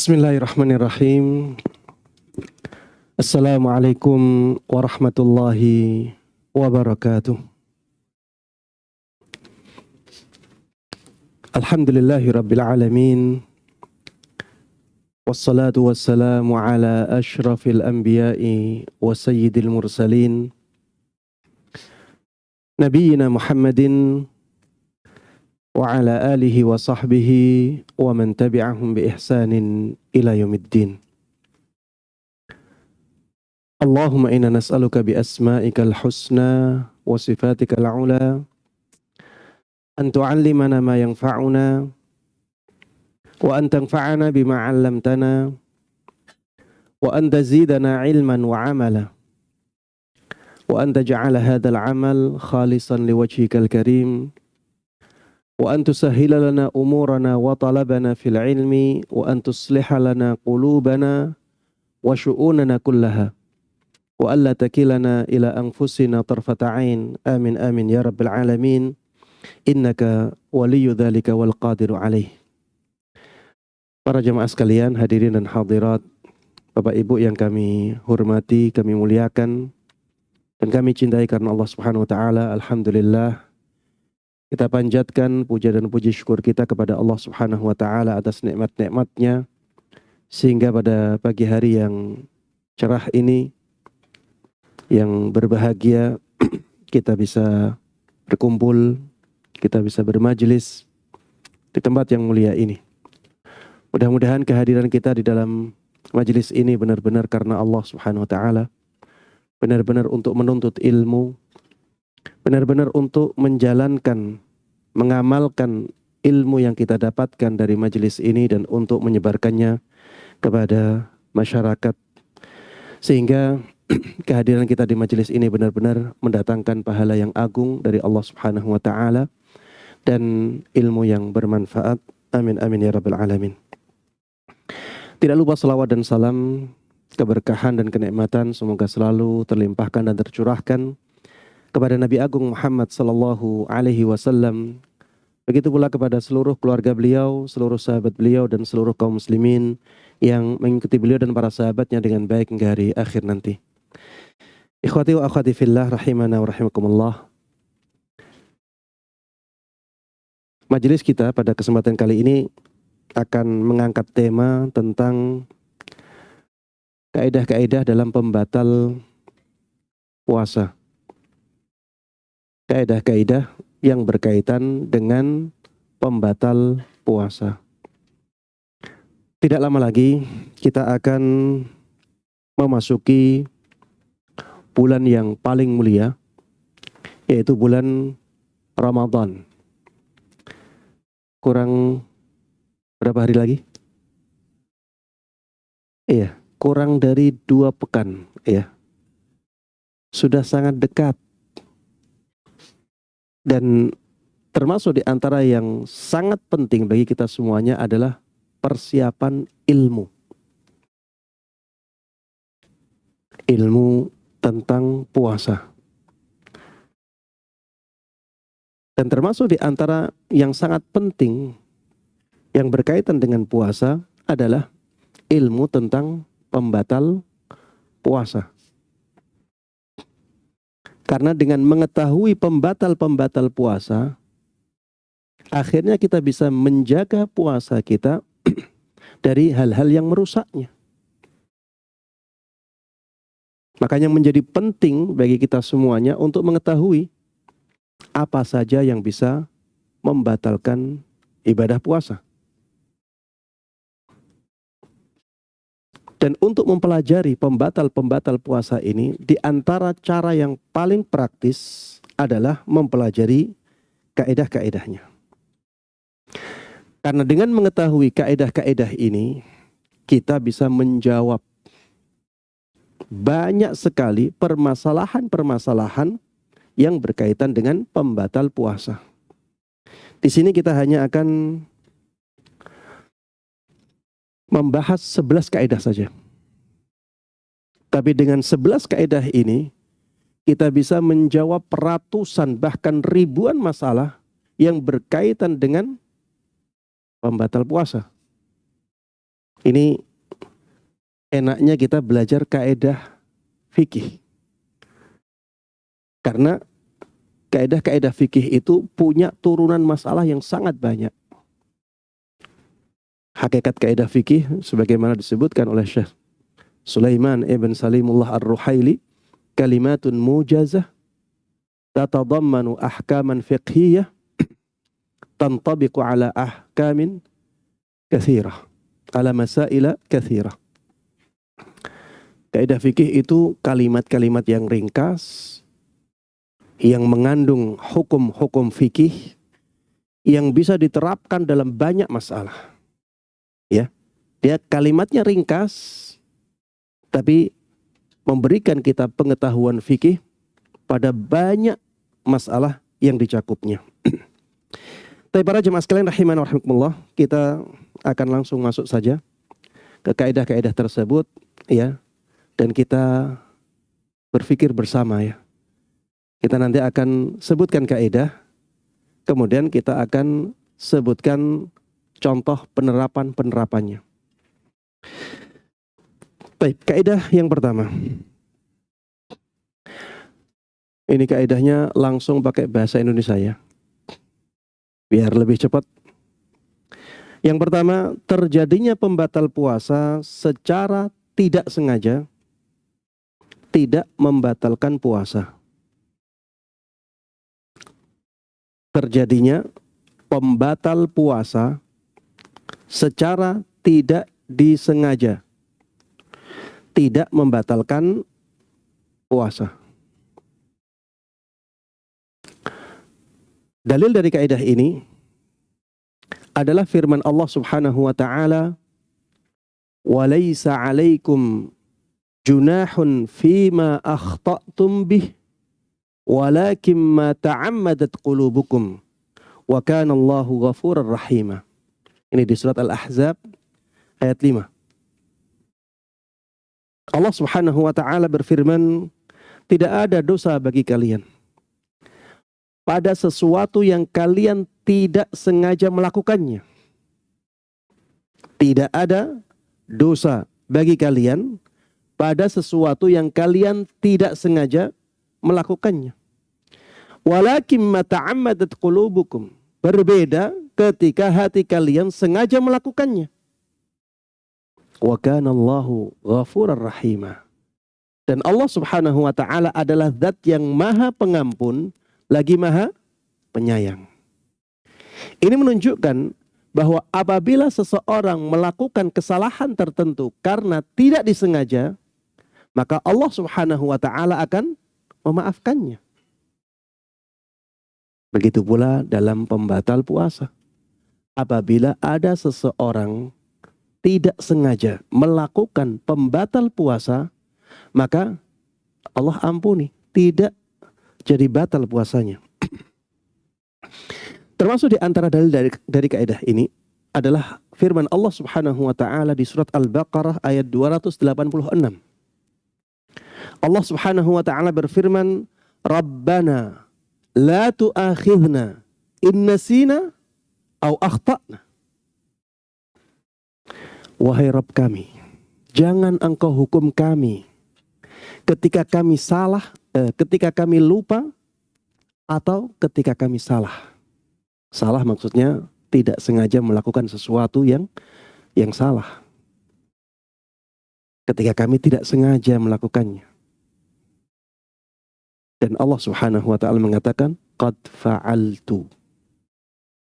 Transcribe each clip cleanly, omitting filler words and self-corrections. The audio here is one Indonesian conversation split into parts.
Bismillahirrahmanirrahim. Assalamualaikum warahmatullahi wabarakatuh. Alhamdulillahi rabbil alamin. Wassalatu wassalamu ala ashrafil anbiya'i wa sayyidil mursalin Nabiyyina Muhammadin wa ala alihi wa sahbihi wa man tabi'ahum bi ihsanin ila yaumiddin. Allahumma inna nas'aluka bi asma'ikal husna wa sifatikal ula an tu'allimana ma yanfa'una wa an tanfa'ana bima 'allamtana wa an tazidana ilman wa 'amala wa an taj'ala hadzal 'amal khalisan liwajhikal karim wa an tusahhila lana umurana wa talabana fil ilmi wa an tusliha lana qulubana wa syu'unana kullaha wa alla takilana ila anfusina tarfata ain. Amin amin ya rabbal alamin. Innaka waliyyu dzalika wal qadiru alaih. Para jemaah sekalian, hadirin dan hadirat, Bapak Ibu yang kami hormati, kami muliakan dan kami cintai karena Allah Subhanahu wa taala. Alhamdulillah, kita panjatkan puja dan puji syukur kita kepada Allah Subhanahu wa taala atas nikmat-nikmatnya, sehingga pada pagi hari yang cerah ini, yang berbahagia, kita bisa berkumpul, kita bisa bermajelis di tempat yang mulia ini. Mudah-mudahan kehadiran kita di dalam majelis ini benar-benar karena Allah Subhanahu wa taala, benar-benar untuk menuntut ilmu, benar-benar untuk menjalankan, mengamalkan ilmu yang kita dapatkan dari majelis ini dan untuk menyebarkannya kepada masyarakat, sehingga kehadiran kita di majelis ini benar-benar mendatangkan pahala yang agung dari Allah Subhanahu wa taala dan ilmu yang bermanfaat. Amin amin ya rabbal alamin. Tidak lupa salawat dan salam, keberkahan dan kenikmatan semoga selalu terlimpahkan dan tercurahkan kepada Nabi Agung Muhammad sallallahu alaihi wasallam. Begitu pula kepada seluruh keluarga beliau, seluruh sahabat beliau dan seluruh kaum muslimin yang mengikuti beliau dan para sahabatnya dengan baik hingga hari akhir nanti. Ikhwati wa akhwati fillah rahimana wa rahimakumullah. Majelis kita pada kesempatan kali ini akan mengangkat tema tentang kaidah-kaidah dalam pembatal puasa. Kaidah-kaidah yang berkaitan dengan pembatal puasa. Tidak lama lagi kita akan memasuki bulan yang paling mulia, yaitu bulan Ramadan. Kurang berapa hari lagi? Iya, kurang dari 2 pekan. Iya, sudah sangat dekat. Dan termasuk di antara yang sangat penting bagi kita semuanya adalah persiapan ilmu. Ilmu tentang puasa. Dan termasuk di antara yang sangat penting yang berkaitan dengan puasa adalah ilmu tentang pembatal puasa. Karena dengan mengetahui pembatal-pembatal puasa, akhirnya kita bisa menjaga puasa kita dari hal-hal yang merusaknya. Makanya menjadi penting bagi kita semuanya untuk mengetahui apa saja yang bisa membatalkan ibadah puasa. Dan untuk mempelajari pembatal-pembatal puasa ini, di antara cara yang paling praktis adalah mempelajari kaidah-kaidahnya. Karena dengan mengetahui kaidah-kaidah ini, kita bisa menjawab banyak sekali permasalahan-permasalahan yang berkaitan dengan pembatal puasa. Di sini kita hanya akan membahas 11 kaidah saja. Tapi dengan 11 kaidah ini, kita bisa menjawab ratusan bahkan ribuan masalah yang berkaitan dengan pembatal puasa. Ini enaknya kita belajar kaidah fikih. Karena kaidah-kaidah fikih itu punya turunan masalah yang sangat banyak. Hakikat kaidah fikih sebagaimana disebutkan oleh Syekh Sulaiman ibn Salimullah Ar-Ruhaili, kalimatun mujazah tatadammanu ahkaman fiqhiyah tantabiqu ala ahkamin katsirah, ala masaila katsirah. Kaidah fikih itu kalimat-kalimat yang ringkas yang mengandung hukum-hukum fikih yang bisa diterapkan dalam banyak masalah. Ya, dia kalimatnya ringkas tapi memberikan kita pengetahuan fikih pada banyak masalah yang dicakupnya. Tapi para jemaah sekalian rahimani wa rahimakumullah, kita akan langsung masuk saja ke kaidah-kaidah tersebut ya, dan kita berpikir bersama ya. Kita nanti akan sebutkan kaidah, kemudian kita akan sebutkan contoh penerapannya. Baik, kaidah yang pertama. Ini kaidahnya langsung pakai bahasa Indonesia ya, biar lebih cepat. Yang pertama, terjadinya pembatal puasa secara tidak sengaja tidak membatalkan puasa. Terjadinya pembatal puasa secara tidak disengaja tidak membatalkan puasa. Dalil dari kaidah ini adalah firman Allah Subhanahu wa taala, "Wa laisa 'alaikum junahun fima akhta'tum bih, walakin ma ta'ammadat qulubukum, wa kana Allahu ghafurar rahima." Ini di surat Al-Ahzab ayat 5. Allah Subhanahu wa taala berfirman, tidak ada dosa bagi kalian pada sesuatu yang kalian tidak sengaja melakukannya. Tidak ada dosa bagi kalian pada sesuatu yang kalian tidak sengaja melakukannya. Walakin ma ta'ammadat qulubukum. Berbeda ketika hati kalian sengaja melakukannya. Wa kana Allahu ghafurar rahima. Dan Allah Subhanahu wa taala adalah zat yang maha pengampun lagi maha penyayang. Ini menunjukkan bahwa apabila seseorang melakukan kesalahan tertentu karena tidak disengaja, maka Allah Subhanahu wa taala akan memaafkannya. Begitu pula dalam pembatal puasa. Apabila ada seseorang tidak sengaja melakukan pembatal puasa, maka Allah ampuni, tidak jadi batal puasanya. Termasuk di antara dalil dari kaidah ini adalah firman Allah Subhanahu wa taala di surat Al-Baqarah ayat 286. Allah Subhanahu wa taala berfirman, "Rabbana la tu'akhidhna in nasina aw akhta'na." Wahai Rabb kami, jangan engkau hukum kami ketika kami salah, ketika kami lupa, atau ketika kami salah. Salah maksudnya tidak sengaja melakukan sesuatu yang salah. Ketika kami tidak sengaja melakukannya. Dan Allah Subhanahu wa taala mengatakan, qad fa'altu.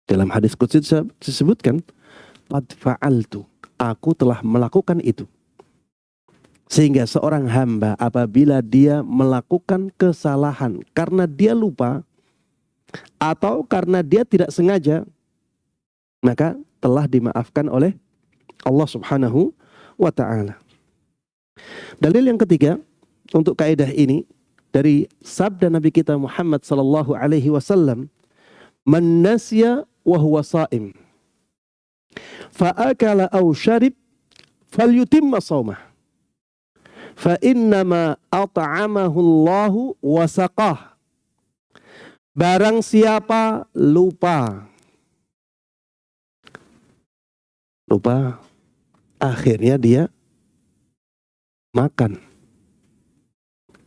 Dalam hadis qudsi disebutkan, qad fa'altu. Aku telah melakukan itu. Sehingga seorang hamba apabila dia melakukan kesalahan karena dia lupa atau karena dia tidak sengaja, maka telah dimaafkan oleh Allah Subhanahu wa taala. Dalil yang ketiga untuk kaidah ini dari sabda Nabi kita Muhammad sallallahu alaihi wasallam, "Man nasya wa huwa sha'im fa'akala aw syarib falyutimma shaumah fa innama at'amahu Allahu wa saqah." Barang siapa lupa akhirnya dia makan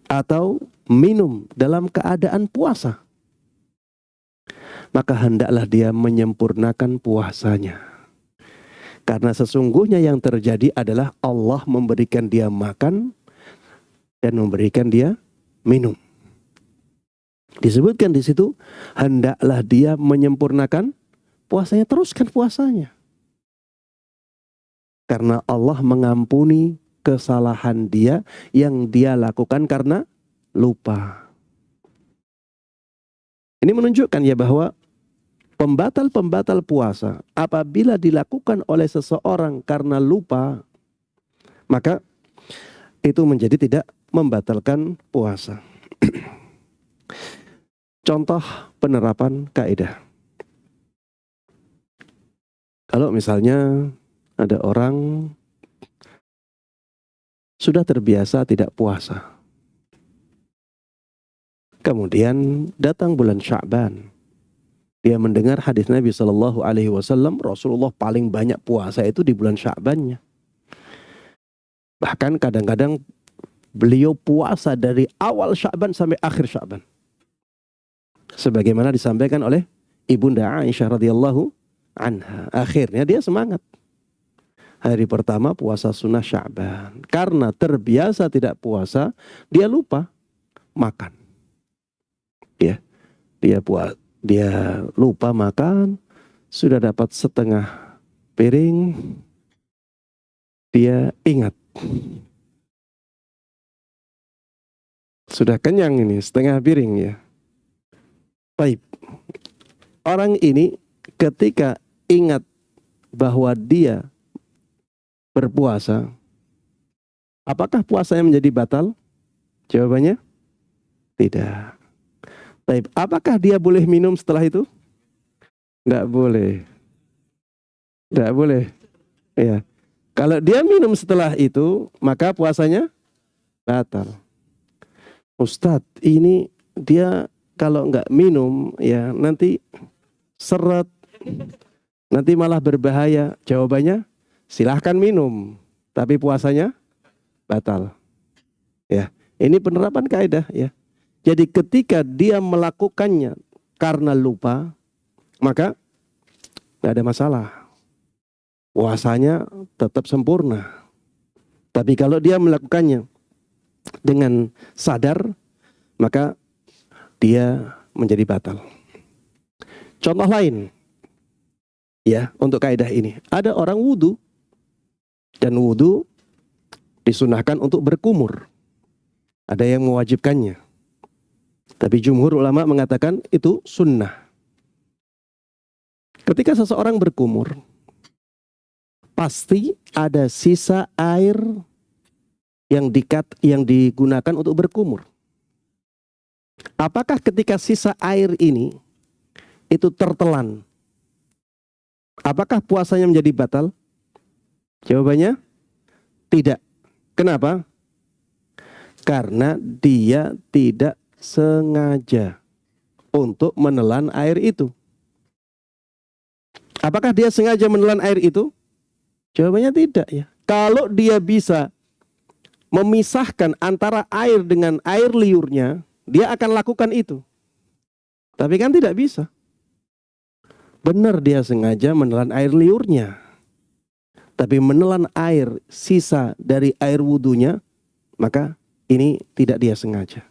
atau minum dalam keadaan puasa, maka hendaklah dia menyempurnakan puasanya. Karena sesungguhnya yang terjadi adalah Allah memberikan dia makan dan memberikan dia minum. Disebutkan di situ, hendaklah dia menyempurnakan puasanya, teruskan puasanya. Karena Allah mengampuni kesalahan dia yang dia lakukan karena lupa. Ini menunjukkan ya bahwa pembatal-pembatal puasa apabila dilakukan oleh seseorang karena lupa, maka itu menjadi tidak membatalkan puasa. Contoh penerapan kaidah. Kalau misalnya ada orang sudah terbiasa tidak puasa, kemudian datang bulan Sya'ban, dia mendengar hadis Nabi Shallallahu Alaihi Wasallam, Rasulullah paling banyak puasa itu di bulan Sya'bannya. Bahkan kadang-kadang beliau puasa dari awal Sya'ban sampai akhir Sya'ban, sebagaimana disampaikan oleh Ibunda Aisyah radhiyallahu anha. Akhirnya dia semangat. Hari pertama puasa sunnah Sya'ban. Karena terbiasa tidak puasa, dia lupa makan. Ya, dia lupa makan, sudah dapat setengah piring, dia ingat. Sudah kenyang ini, setengah piring ya. Baik. Orang ini ketika ingat bahwa dia berpuasa, apakah puasanya menjadi batal? Jawabannya tidak. Baik, apakah dia boleh minum setelah itu? Enggak boleh. Enggak boleh. Ya. Kalau dia minum setelah itu, maka puasanya batal. Ustadz, ini dia kalau enggak minum ya nanti seret, nanti malah berbahaya. Jawabannya, silahkan minum, tapi puasanya batal. Ya, ini penerapan kaidah ya. Jadi ketika dia melakukannya karena lupa, maka nggak ada masalah. Puasanya tetap sempurna. Tapi kalau dia melakukannya dengan sadar, maka dia menjadi batal. Contoh lain, ya, untuk kaidah ini. Ada orang wudu, dan wudu disunahkan untuk berkumur. Ada yang mewajibkannya. Tapi jumhur ulama mengatakan itu sunnah. Ketika seseorang berkumur, pasti ada sisa air yang digunakan untuk berkumur. Apakah ketika sisa air ini itu tertelan, apakah puasanya menjadi batal? Jawabannya tidak. Kenapa? Karena dia tidak sengaja untuk menelan air itu. Apakah dia sengaja menelan air itu? Jawabannya tidak ya. Kalau dia bisa memisahkan antara air dengan air liurnya, dia akan lakukan itu. Tapi kan tidak bisa. Benar dia sengaja menelan air liurnya, tapi menelan air sisa dari air wudunya, maka ini tidak dia sengaja.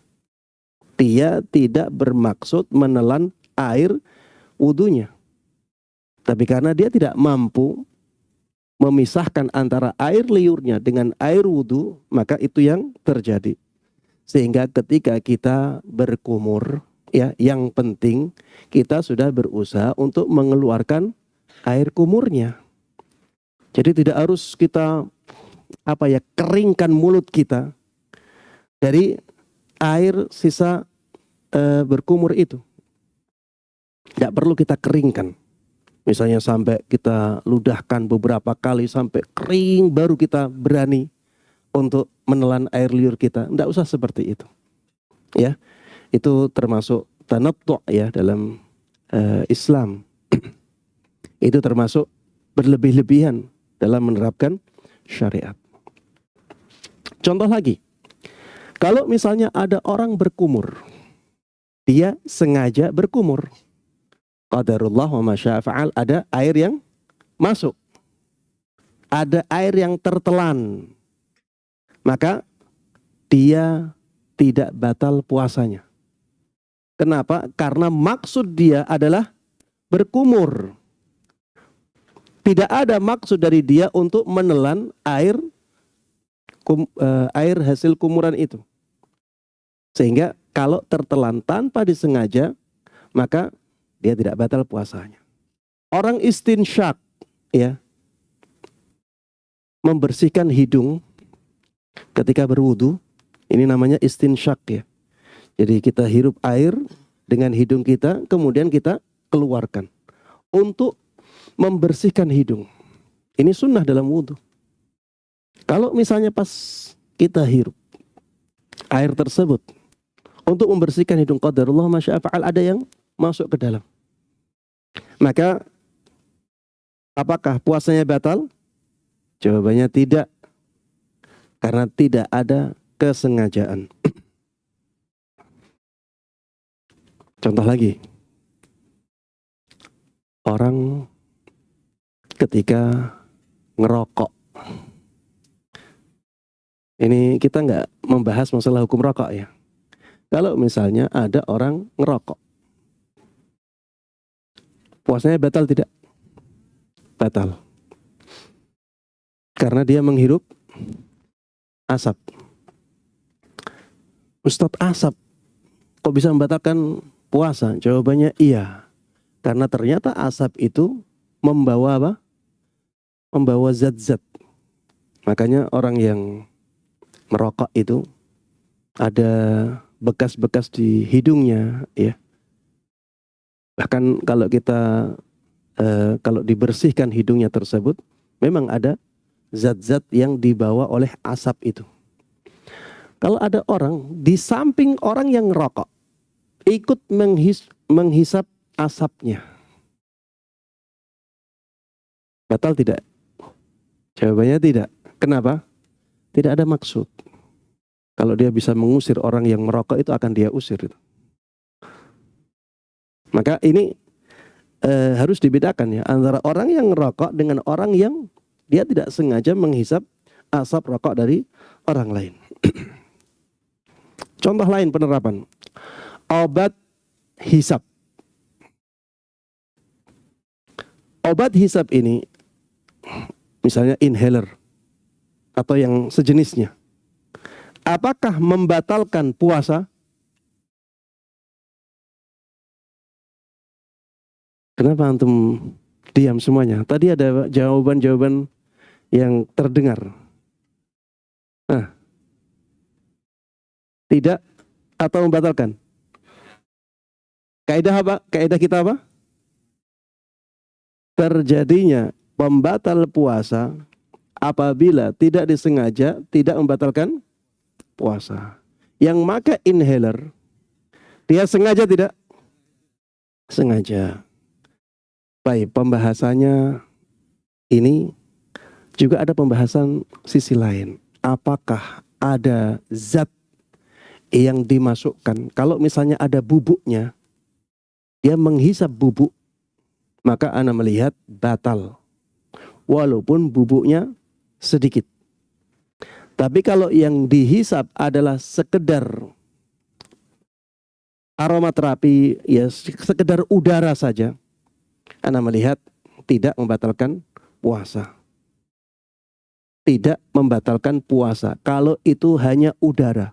Dia tidak bermaksud menelan air wudunya. Tapi karena dia tidak mampu memisahkan antara air liurnya dengan air wudu, maka itu yang terjadi. Sehingga ketika kita berkumur, ya, yang penting kita sudah berusaha untuk mengeluarkan air kumurnya. Jadi tidak harus kita keringkan mulut kita dari air sisa berkumur itu. Tidak perlu kita keringkan. Misalnya sampai kita ludahkan beberapa kali sampai kering, baru kita berani untuk menelan air liur kita. Tidak usah seperti itu. Ya, itu termasuk tanattu' ya dalam Islam. Itu termasuk berlebih-lebihan dalam menerapkan syariat. Contoh lagi, kalau misalnya ada orang berkumur, dia sengaja berkumur. Qadarullah wa masya fa'al, ada air yang masuk. Ada air yang tertelan. Maka dia tidak batal puasanya. Kenapa? Karena maksud dia adalah berkumur. Tidak ada maksud dari dia untuk menelan air hasil kumuran itu. Sehingga kalau tertelan tanpa disengaja, maka dia tidak batal puasanya. Orang istinsyak, ya, membersihkan hidung ketika berwudu, ini namanya istinsyak, ya. Jadi kita hirup air dengan hidung kita, kemudian kita keluarkan untuk membersihkan hidung. Ini sunnah dalam wudu. Kalau misalnya pas kita hirup air tersebut untuk membersihkan hidung, qadarullah masya fa'al, ada yang masuk ke dalam, maka apakah puasanya batal? Jawabannya tidak, karena tidak ada kesengajaan. Contoh lagi, orang ketika ngerokok. Ini kita nggak membahas masalah hukum rokok, ya. Kalau misalnya ada orang ngerokok, puasanya batal tidak? Batal. Karena dia menghirup asap. Ustadz, asap kok bisa membatalkan puasa? Jawabannya iya. Karena ternyata asap itu membawa apa? Membawa zat-zat. Makanya orang yang merokok itu ada bekas-bekas di hidungnya, ya. Bahkan kalau kita kalau dibersihkan hidungnya tersebut, memang ada zat-zat yang dibawa oleh asap itu. Kalau ada orang di samping orang yang ngerokok ikut menghisap asapnya, batal tidak? Jawabannya tidak. Kenapa? Tidak ada maksud. Kalau dia bisa mengusir orang yang merokok, itu akan dia usir. Maka ini harus dibedakan, ya, antara orang yang merokok dengan orang yang dia tidak sengaja menghisap asap rokok dari orang lain. Contoh lain penerapan, obat hisap. Obat hisap ini, misalnya inhaler atau yang sejenisnya, apakah membatalkan puasa? Kenapa antum diam semuanya? Tadi ada jawaban-jawaban yang terdengar. Nah, tidak atau membatalkan? Kaidah apa? Kaidah kita apa? Terjadinya pembatal puasa apabila tidak disengaja, tidak membatalkan puasa. Yang maka inhaler, dia sengaja tidak? Sengaja. Baik, pembahasannya ini juga ada pembahasan sisi lain. Apakah ada zat yang dimasukkan? Kalau misalnya ada bubuknya, dia menghisap bubuk, maka ana melihat batal. Walaupun bubuknya sedikit. Tapi kalau yang dihisap adalah sekedar aromaterapi, ya sekedar udara saja, ana melihat tidak membatalkan puasa. Tidak membatalkan puasa kalau itu hanya udara.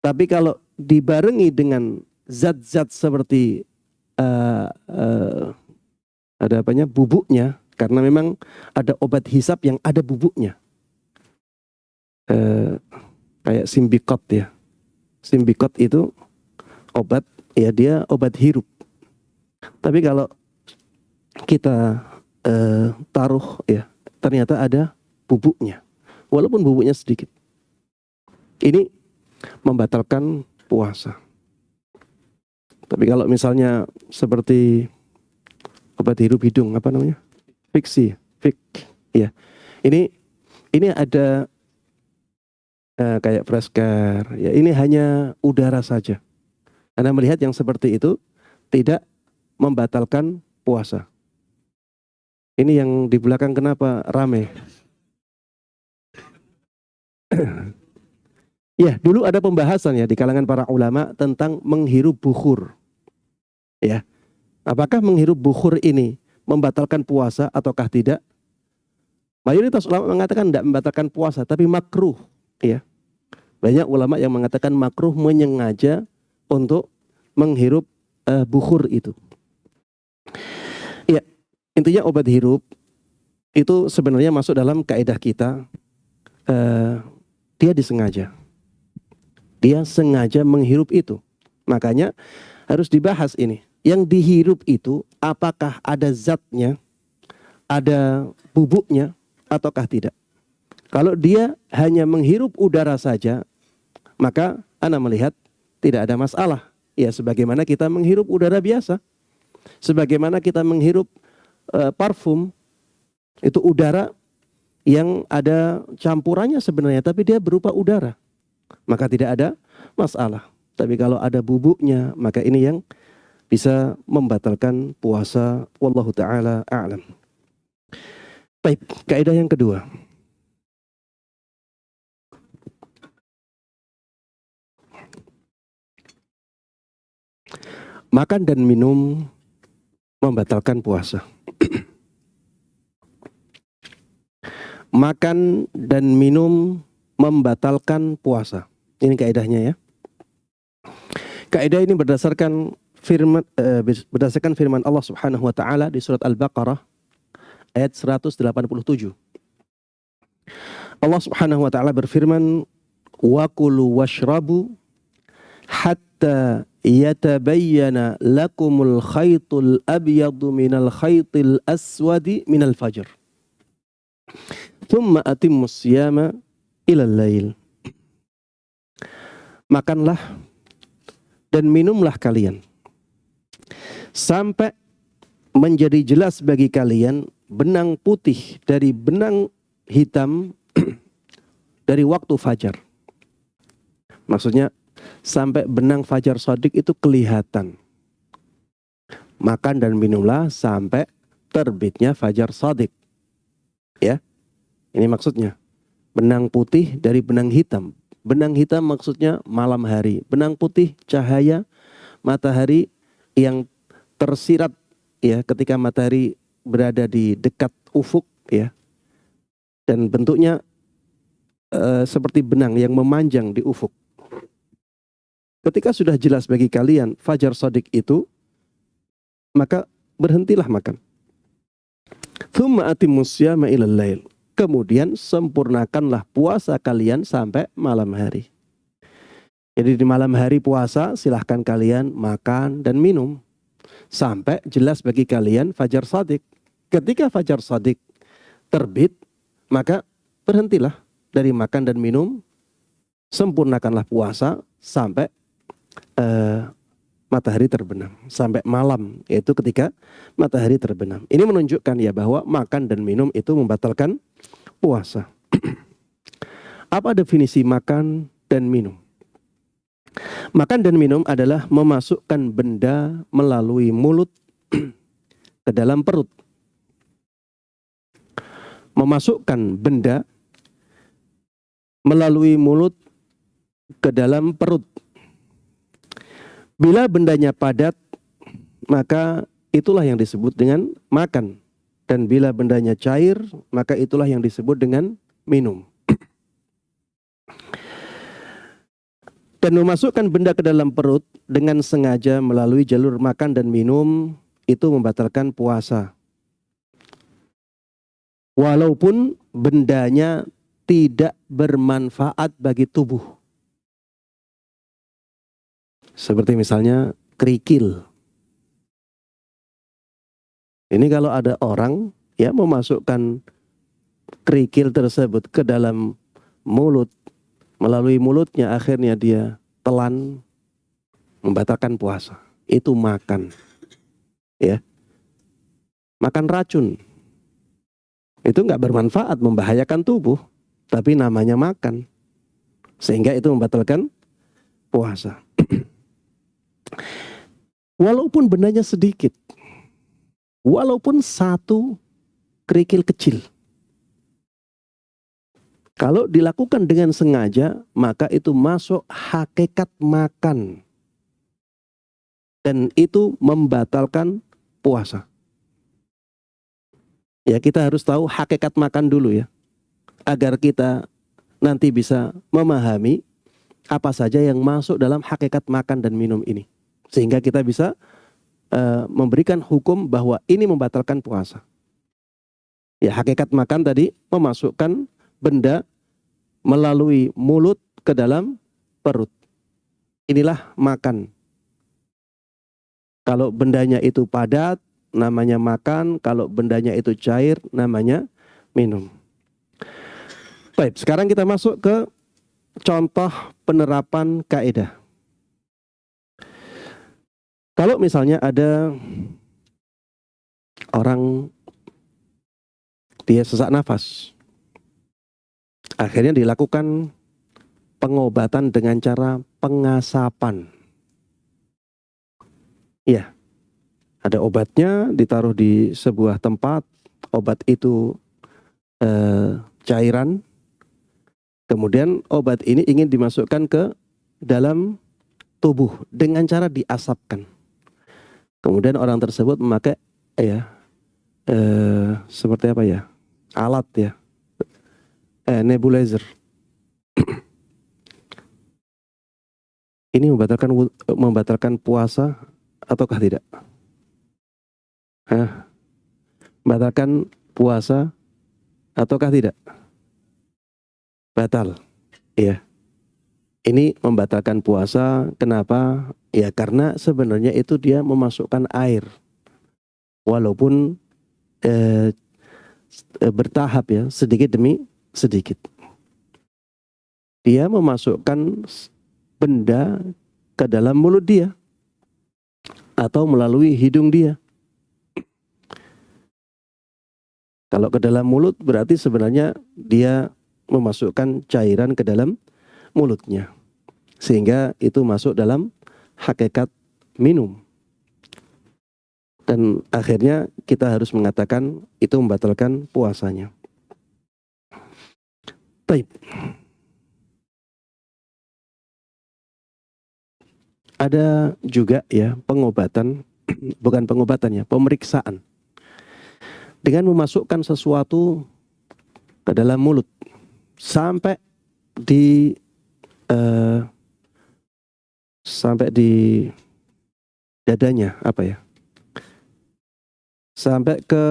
Tapi kalau dibarengi dengan zat-zat seperti ada apanya, bubuknya, karena memang ada obat hisap yang ada bubuknya, kayak Simbikot, ya. Simbikot itu obat, ya, dia obat hirup. Tapi kalau kita taruh, ya, ternyata ada bubuknya, walaupun bubuknya sedikit, ini membatalkan puasa. Tapi kalau misalnya seperti obat hirup hidung, apa namanya? Fiksi, ya. Ini ini ada kayak fresker, ya ini hanya udara saja. Anda melihat yang seperti itu tidak membatalkan puasa. Ini yang di belakang kenapa rame? Ya, dulu ada pembahasan ya di kalangan para ulama tentang menghirup bukhur. Ya, apakah menghirup bukhur ini membatalkan puasa ataukah tidak? Mayoritas ulama mengatakan tidak membatalkan puasa, tapi makruh. Ya, banyak ulama yang mengatakan makruh menyengaja untuk menghirup bukhur itu. Ya, intinya obat hirup itu sebenarnya masuk dalam kaidah kita. Dia disengaja. Dia sengaja menghirup itu. Makanya harus dibahas ini. Yang dihirup itu apakah ada zatnya, ada bubuknya, ataukah tidak. Kalau dia hanya menghirup udara saja, maka Anda melihat tidak ada masalah. Ya, sebagaimana kita menghirup udara biasa. Sebagaimana kita menghirup parfum, itu udara yang ada campurannya sebenarnya, tapi dia berupa udara. Maka tidak ada masalah. Tapi kalau ada bubuknya, maka ini yang bisa membatalkan puasa. Wallahu ta'ala a'lam. Baik, kaidah yang kedua. Makan dan minum membatalkan puasa. Makan dan minum membatalkan puasa. Ini kaidahnya ya. Kaidah ini berdasarkan firman Allah Subhanahu wa taala di surat Al-Baqarah ayat 187. Allah Subhanahu wa taala berfirman, "Wa kulu washrabu hatta yatabayyana lakumul khaytul abyadu minal khaytil aswadi minal fajr. Thumma atimmus siyama ilal lail." Makanlah dan minumlah kalian sampai menjadi jelas bagi kalian benang putih dari benang hitam dari waktu fajar. Maksudnya sampai benang fajar shadiq itu kelihatan. Makan dan minumlah sampai terbitnya fajar shadiq. Ya, ini maksudnya benang putih dari benang hitam. Benang hitam maksudnya malam hari. Benang putih cahaya matahari yang tersirat ya ketika matahari berada di dekat ufuk ya. Dan bentuknya seperti benang yang memanjang di ufuk. Ketika sudah jelas bagi kalian fajar shadiq itu, maka berhentilah makan. Tsumma atimmus siyama ilal lail. Kemudian sempurnakanlah puasa kalian sampai malam hari. Jadi di malam hari puasa silahkan kalian makan dan minum sampai jelas bagi kalian fajar shadiq. Ketika fajar shadiq terbit, maka berhentilah dari makan dan minum, sempurnakanlah puasa sampai matahari terbenam, sampai malam, yaitu ketika matahari terbenam. Ini menunjukkan ya bahwa makan dan minum itu membatalkan puasa. Apa definisi makan dan minum? Makan dan minum adalah memasukkan benda melalui mulut ke dalam perut. Memasukkan benda melalui mulut ke dalam perut. Bila bendanya padat, maka itulah yang disebut dengan makan. Dan bila bendanya cair, maka itulah yang disebut dengan minum. Dan memasukkan benda ke dalam perut dengan sengaja melalui jalur makan dan minum, itu membatalkan puasa. Walaupun bendanya tidak bermanfaat bagi tubuh. Seperti misalnya kerikil. Ini kalau ada orang ya memasukkan kerikil tersebut ke dalam mulut, melalui mulutnya akhirnya dia telan, membatalkan puasa. Itu makan. Ya. Makan racun. Itu enggak bermanfaat, membahayakan tubuh. tapi namanya makan, sehingga itu membatalkan puasa. Walaupun bendanya sedikit, walaupun satu kerikil kecil, kalau dilakukan dengan sengaja, maka itu masuk hakikat makan. Dan itu membatalkan puasa. Ya, kita harus tahu hakikat makan dulu ya. Agar kita nanti bisa memahami apa saja yang masuk dalam hakikat makan dan minum ini. Sehingga kita bisa memberikan hukum bahwa ini membatalkan puasa. Ya, hakikat makan tadi memasukkan benda melalui mulut ke dalam perut. Inilah makan. Kalau bendanya itu padat, namanya makan. Kalau bendanya itu cair, namanya minum. Baik, sekarang kita masuk ke contoh penerapan kaidah. Kalau misalnya ada orang dia sesak nafas, akhirnya dilakukan pengobatan dengan cara pengasapan. Ya, ada obatnya ditaruh di sebuah tempat, obat itu cairan, kemudian obat ini ingin dimasukkan ke dalam tubuh dengan cara diasapkan. Kemudian orang tersebut memakai seperti apa ya, alat ya, nebulizer. Ini membatalkan puasa ataukah tidak? Membatalkan puasa ataukah tidak? Batal. Ya. Ini membatalkan puasa. Kenapa? Ya karena sebenarnya itu dia memasukkan air. Walaupun bertahap ya, sedikit demi sedikit. Dia memasukkan benda ke dalam mulut dia atau melalui hidung dia. Kalau ke dalam mulut berarti sebenarnya dia memasukkan cairan ke dalam mulutnya. Sehingga itu masuk dalam hakikat minum. Dan akhirnya kita harus mengatakan itu membatalkan puasanya. Baik. Ada juga ya pengobatan, bukan pengobatan ya, pemeriksaan. Dengan memasukkan sesuatu ke dalam mulut sampai di dadanya, apa ya? Sampai ke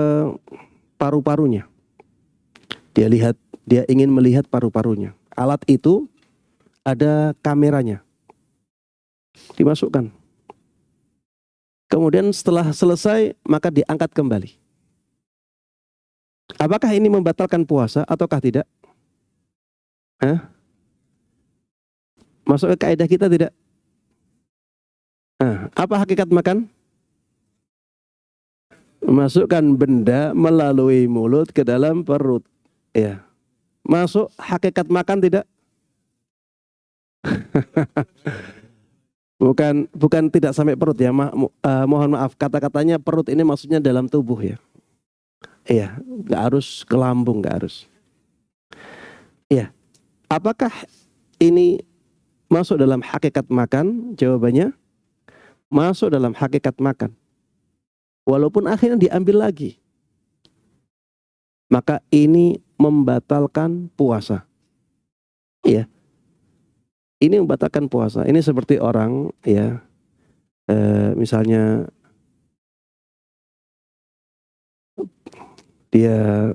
paru-parunya. Dia ingin melihat paru-parunya. Alat itu ada kameranya. Dimasukkan. Kemudian setelah selesai maka diangkat kembali. Apakah ini membatalkan puasa ataukah tidak? Masuk ke kaidah kita tidak? Apa hakikat makan? Masukkan benda melalui mulut ke dalam perut. Ya. Masuk hakikat makan tidak? Bukan tidak sampai perut ya. Mohon maaf, kata-katanya perut ini maksudnya dalam tubuh ya. Iya, nggak harus ke lambung, nggak harus. Iya. Apakah ini masuk dalam hakikat makan? Jawabannya masuk dalam hakikat makan. Walaupun akhirnya diambil lagi. Maka ini membatalkan puasa. Iya. Ini membatalkan puasa. Ini seperti orang ya, misalnya dia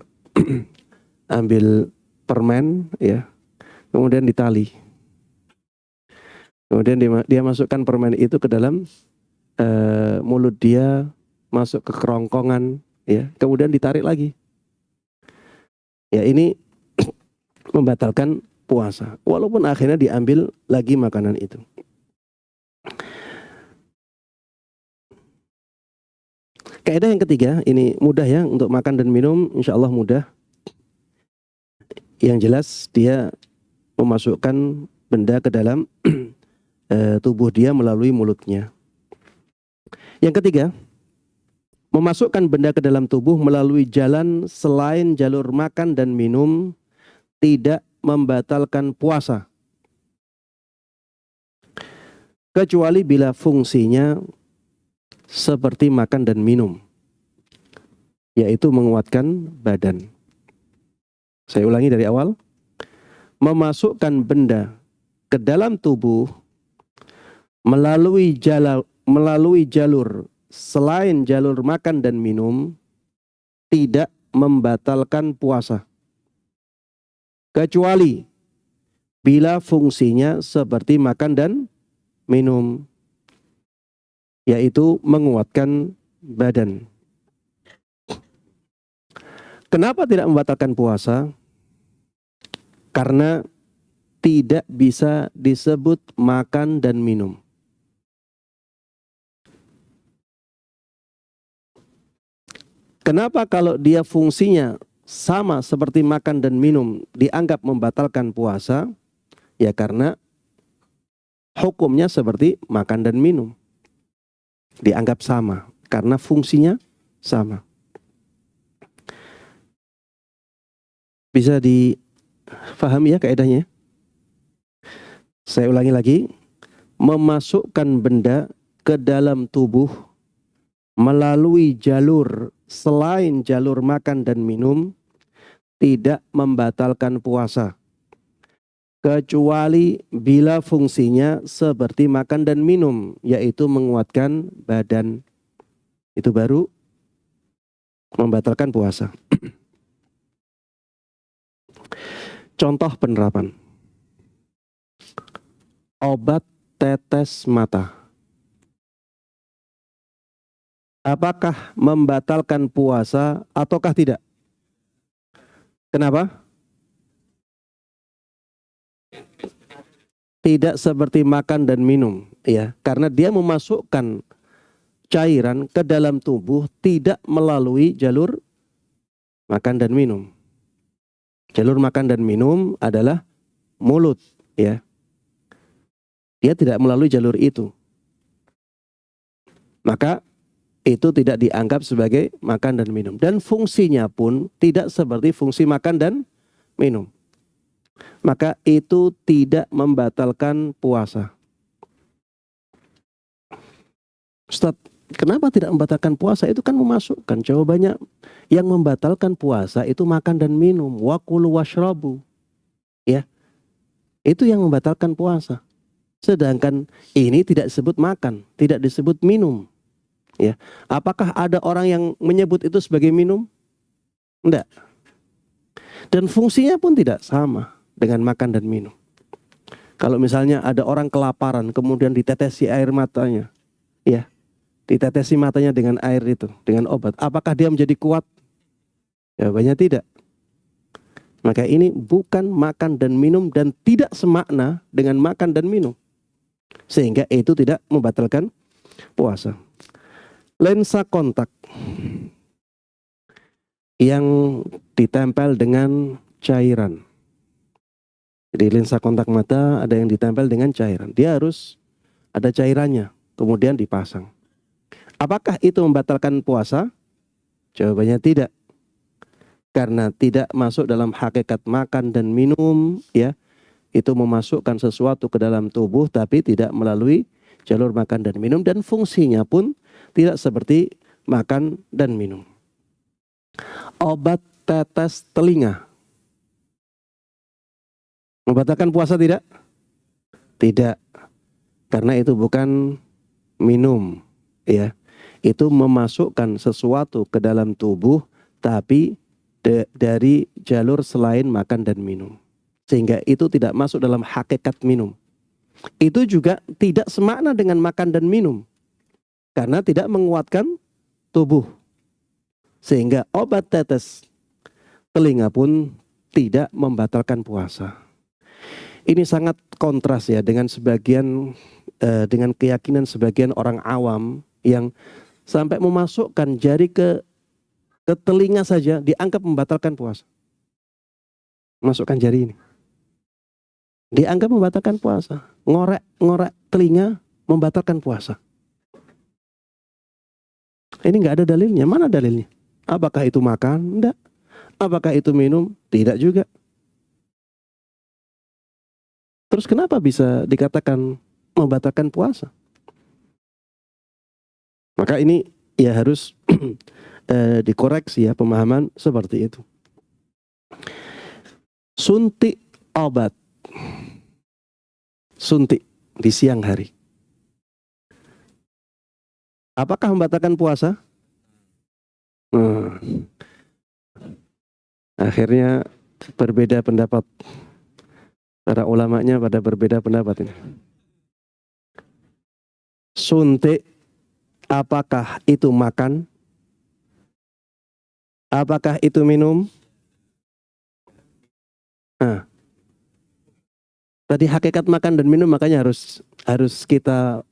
ambil permen ya, kemudian ditali. Kemudian dia masukkan permen itu ke dalam mulut dia, masuk ke kerongkongan ya, kemudian ditarik lagi. Ya ini membatalkan puasa. Walaupun akhirnya diambil lagi makanan itu. Kaidah yang ketiga, ini mudah ya untuk makan dan minum, insya Allah mudah. Yang jelas dia memasukkan benda ke dalam tubuh dia melalui mulutnya. Yang ketiga, memasukkan benda ke dalam tubuh melalui jalan selain jalur makan dan minum tidak membatalkan puasa, kecuali bila fungsinya seperti makan dan minum, yaitu menguatkan badan. Saya ulangi dari awal. Memasukkan benda ke dalam tubuh melalui jalur selain jalur makan dan minum tidak membatalkan puasa, kecuali bila fungsinya seperti makan dan minum, yaitu menguatkan badan. Kenapa tidak membatalkan puasa? Karena tidak bisa disebut makan dan minum. Kenapa kalau dia fungsinya sama seperti makan dan minum dianggap membatalkan puasa? Ya karena hukumnya seperti makan dan minum. Dianggap sama karena fungsinya sama. Bisa difahami ya kaidahnya? Saya ulangi lagi. Memasukkan benda ke dalam tubuh melalui jalur selain jalur makan dan minum tidak membatalkan puasa, kecuali bila fungsinya seperti makan dan minum, yaitu menguatkan badan. Itu baru membatalkan puasa. Contoh penerapan. Obat tetes mata. Apakah membatalkan puasa ataukah tidak? Kenapa? Tidak seperti makan dan minum, ya, karena dia memasukkan cairan ke dalam tubuh tidak melalui jalur makan dan minum. Jalur makan dan minum adalah mulut, ya. Dia tidak melalui jalur itu. Maka itu tidak dianggap sebagai makan dan minum. Dan fungsinya pun tidak seperti fungsi makan dan minum. Maka itu tidak membatalkan puasa. Ustaz, kenapa tidak membatalkan puasa? Itu kan memasukkan. Jawabannya, yang membatalkan puasa itu makan dan minum. Wa kulu washrabu. Ya, itu yang membatalkan puasa. Sedangkan ini tidak disebut makan, tidak disebut minum. Ya, apakah ada orang yang menyebut itu sebagai minum? Enggak. Dan fungsinya pun tidak sama dengan makan dan minum. Kalau misalnya ada orang kelaparan, kemudian ditetesi air matanya, ya, ditetesi matanya dengan air itu, dengan obat, apakah dia menjadi kuat? Jawabannya tidak. Maka ini bukan makan dan minum dan tidak semakna dengan makan dan minum. Sehingga itu tidak membatalkan puasa. Lensa kontak yang ditempel dengan cairan. Jadi lensa kontak mata ada yang ditempel dengan cairan. Dia harus ada cairannya, kemudian dipasang. Apakah itu membatalkan puasa? Jawabannya tidak. Karena tidak masuk dalam hakikat makan dan minum, ya. Itu memasukkan sesuatu ke dalam tubuh tapi tidak melalui jalur makan dan minum, dan fungsinya pun tidak seperti makan dan minum. Obat tetes telinga membatalkan puasa tidak? Tidak. Karena itu bukan minum, ya. Itu memasukkan sesuatu ke dalam tubuh tapi dari jalur selain makan dan minum. Sehingga itu tidak masuk dalam hakikat minum. Itu juga tidak semakna dengan makan dan minum. Karena tidak menguatkan tubuh. Sehingga obat tetes telinga pun tidak membatalkan puasa. Ini sangat kontras ya dengan dengan keyakinan sebagian orang awam yang sampai memasukkan jari ke telinga saja dianggap membatalkan puasa. Masukkan jari ini. Dianggap membatalkan puasa. Ngorek telinga membatalkan puasa. Ini nggak ada dalilnya. Mana dalilnya? Apakah itu makan? Enggak. Apakah itu minum? Tidak juga. Terus kenapa bisa dikatakan membatalkan puasa? Maka ini ya harus dikoreksi ya pemahaman seperti itu. Suntik obat. Suntik di siang hari. Apakah membatalkan puasa? Akhirnya berbeda pendapat. Para ulamanya pada berbeda pendapat ini. Suntik, apakah itu makan? Apakah itu minum? Tadi hakikat makan dan minum makanya harus kita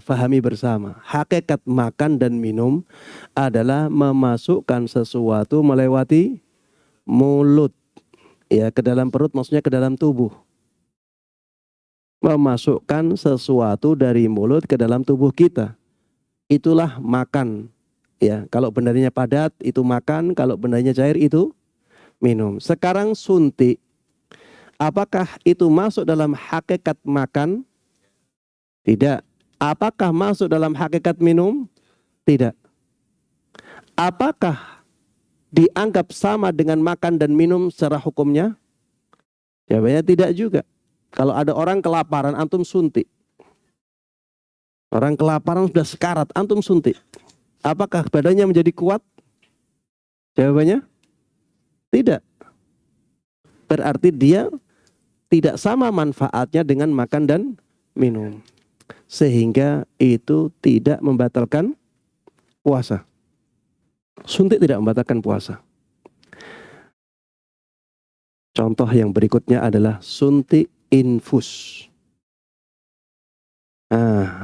fahami bersama. Hakikat makan dan minum adalah memasukkan sesuatu melewati mulut, ya, ke dalam perut, maksudnya ke dalam tubuh. Memasukkan sesuatu dari mulut ke dalam tubuh kita. Itulah makan. Ya, kalau benarnya padat itu makan, kalau benarnya cair itu minum. Sekarang suntik. Apakah itu masuk dalam hakikat makan? Tidak. Apakah masuk dalam hakikat minum? Tidak. Apakah dianggap sama dengan makan dan minum secara hukumnya? Jawabannya tidak juga. Kalau ada orang kelaparan, antum suntik. Orang kelaparan sudah sekarat, antum suntik. Apakah badannya menjadi kuat? Jawabannya tidak. Berarti dia tidak sama manfaatnya dengan makan dan minum. Sehingga itu tidak membatalkan puasa. Suntik tidak membatalkan puasa. Contoh yang berikutnya adalah suntik infus.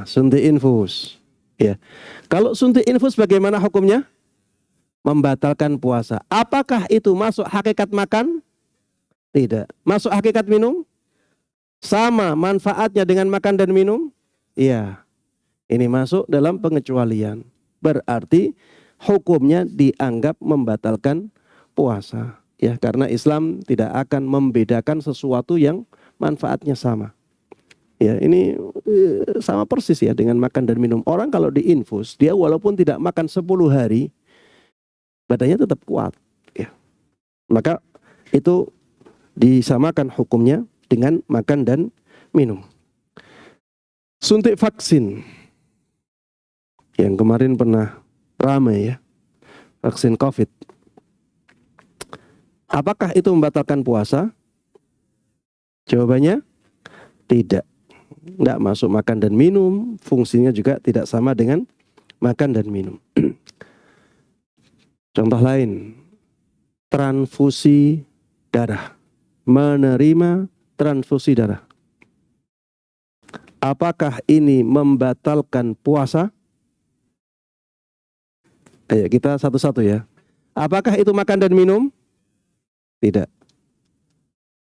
Suntik infus. Ya. Kalau suntik infus bagaimana hukumnya? Membatalkan puasa. Apakah itu masuk hakikat makan? Tidak. Masuk hakikat minum? Sama manfaatnya dengan makan dan minum? Iya. Ini masuk dalam pengecualian. Berarti hukumnya dianggap membatalkan puasa. Ya, karena Islam tidak akan membedakan sesuatu yang manfaatnya sama. Ya, ini sama persis ya dengan makan dan minum. Orang kalau diinfus, dia walaupun tidak makan 10 hari, badannya tetap kuat. Ya. Maka itu disamakan hukumnya dengan makan dan minum. Suntik vaksin yang kemarin pernah ramai ya, vaksin COVID. Apakah itu membatalkan puasa? Jawabannya tidak. Tidak masuk makan dan minum, fungsinya juga tidak sama dengan makan dan minum. Contoh lain, transfusi darah. Menerima transfusi darah. Apakah ini membatalkan puasa? Ayo kita satu-satu ya. Apakah itu makan dan minum? Tidak.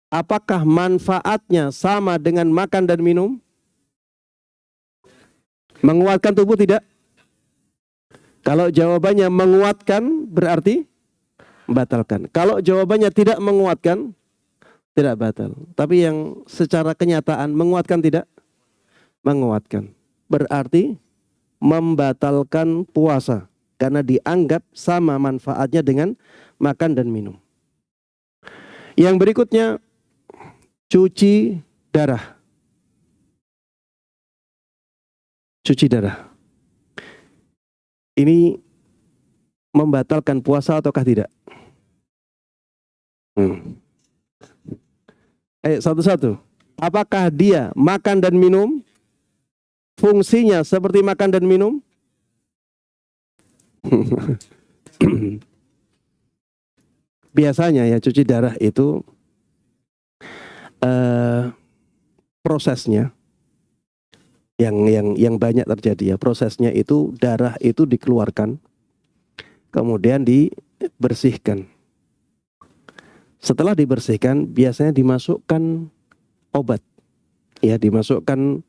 Apakah manfaatnya sama dengan makan dan minum? Menguatkan tubuh tidak? Kalau jawabannya menguatkan berarti membatalkan. Kalau jawabannya tidak menguatkan, tidak batal. Tapi yang secara kenyataan menguatkan tidak? Menguatkan. Berarti membatalkan puasa. Karena dianggap sama manfaatnya dengan makan dan minum. Yang berikutnya, cuci darah. Cuci darah. Ini membatalkan puasa ataukah tidak? Ayo satu-satu. Apakah dia makan dan minum? Fungsinya seperti makan dan minum? Biasanya ya cuci darah itu prosesnya yang banyak terjadi ya. Prosesnya itu darah itu dikeluarkan, kemudian dibersihkan. Setelah dibersihkan, biasanya dimasukkan obat, ya dimasukkan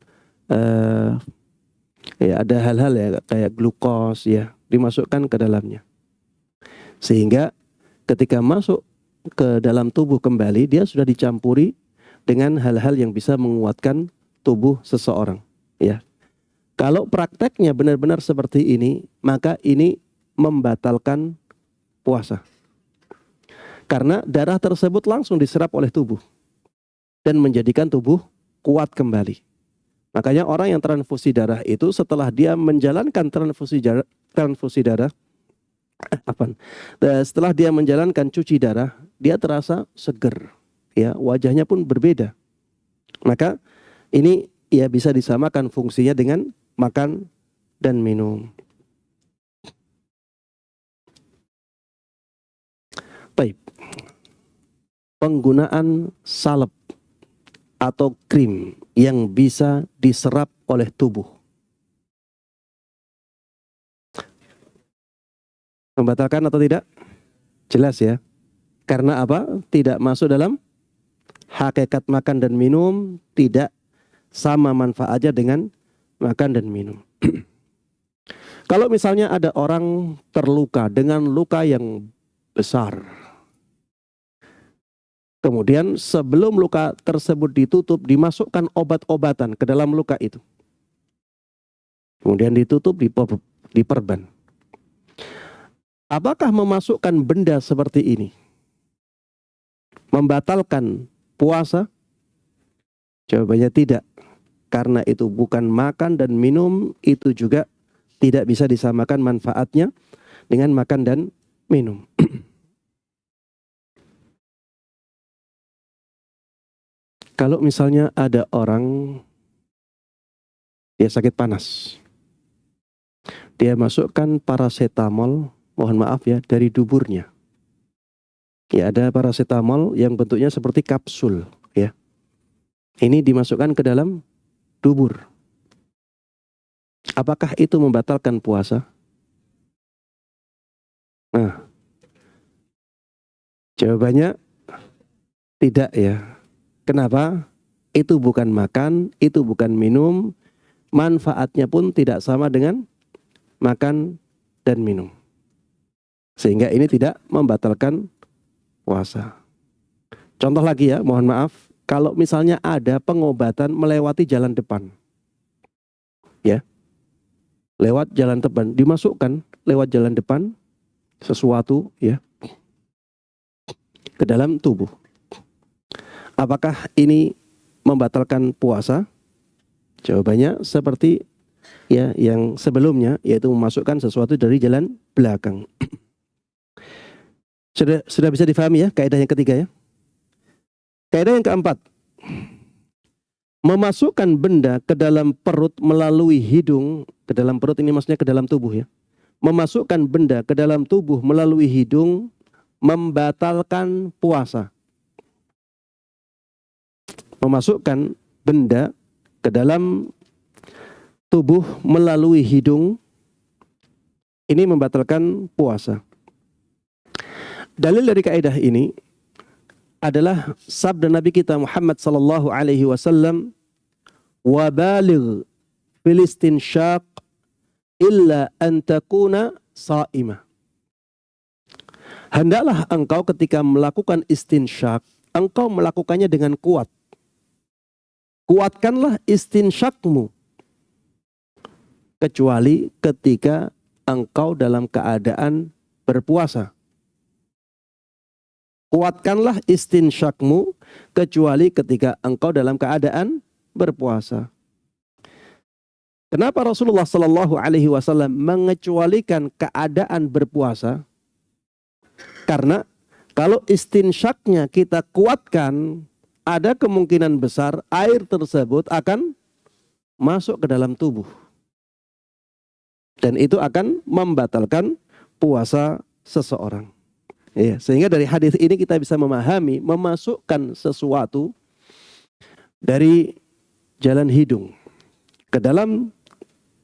ya ada hal-hal ya kayak glukos ya dimasukkan ke dalamnya, sehingga ketika masuk ke dalam tubuh kembali dia sudah dicampuri dengan hal-hal yang bisa menguatkan tubuh seseorang. Ya, kalau prakteknya benar-benar seperti ini, maka ini membatalkan puasa. Karena darah tersebut langsung diserap oleh tubuh dan menjadikan tubuh kuat kembali. Makanya orang yang transfusi darah itu setelah dia menjalankan transfusi darah setelah dia menjalankan cuci darah, dia terasa seger, ya wajahnya pun berbeda. Maka ini ya bisa disamakan fungsinya dengan makan dan minum. Baik. Penggunaan salep atau krim yang bisa diserap oleh tubuh membatalkan atau tidak? Jelas ya. Karena apa? Tidak masuk dalam hakikat makan dan minum, tidak sama manfaatnya dengan makan dan minum. Kalau misalnya ada orang terluka dengan luka yang besar, kemudian sebelum luka tersebut ditutup, dimasukkan obat-obatan ke dalam luka itu. Kemudian ditutup, diperban. Apakah memasukkan benda seperti ini membatalkan puasa? Jawabannya tidak. Karena itu bukan makan dan minum, itu juga tidak bisa disamakan manfaatnya dengan makan dan minum. Kalau misalnya ada orang dia sakit panas, dia masukkan paracetamol, mohon maaf ya, dari duburnya. Ya, ada paracetamol yang bentuknya seperti kapsul, ya. Ini dimasukkan ke dalam dubur. Apakah itu membatalkan puasa? Nah, jawabannya tidak ya. Kenapa? Itu bukan makan, itu bukan minum, manfaatnya pun tidak sama dengan makan dan minum. Sehingga ini tidak membatalkan puasa. Contoh lagi ya, mohon maaf, kalau misalnya ada pengobatan melewati jalan depan. Ya. Lewat jalan depan, dimasukkan lewat jalan depan sesuatu ya ke dalam tubuh. Apakah ini membatalkan puasa? Jawabannya seperti ya yang sebelumnya, yaitu memasukkan sesuatu dari jalan belakang. Sudah bisa difahami ya kaidah yang ketiga ya. Kaidah yang keempat, memasukkan benda ke dalam perut melalui hidung, ke dalam perut ini maksudnya ke dalam tubuh ya. Memasukkan benda ke dalam tubuh melalui hidung membatalkan puasa. Memasukkan benda ke dalam tubuh melalui hidung ini membatalkan puasa. Dalil dari kaidah ini adalah sabda Nabi kita Muhammad sallallahu alaihi wasallam, "Wa baligh fil istinsyaq illa an takuna sha'imah." Hendaklah engkau ketika melakukan istinsyak, engkau melakukannya dengan kuat. Kuatkanlah istinsyakmu, kecuali ketika engkau dalam keadaan berpuasa. Kuatkanlah istinsyakmu, kecuali ketika engkau dalam keadaan berpuasa. Kenapa Rasulullah Sallallahu Alaihi Wasallam mengecualikan keadaan berpuasa? Karena kalau istinsyaknya kita kuatkan, ada kemungkinan besar air tersebut akan masuk ke dalam tubuh. Dan itu akan membatalkan puasa seseorang. Ya, sehingga dari hadis ini kita bisa memahami memasukkan sesuatu dari jalan hidung ke dalam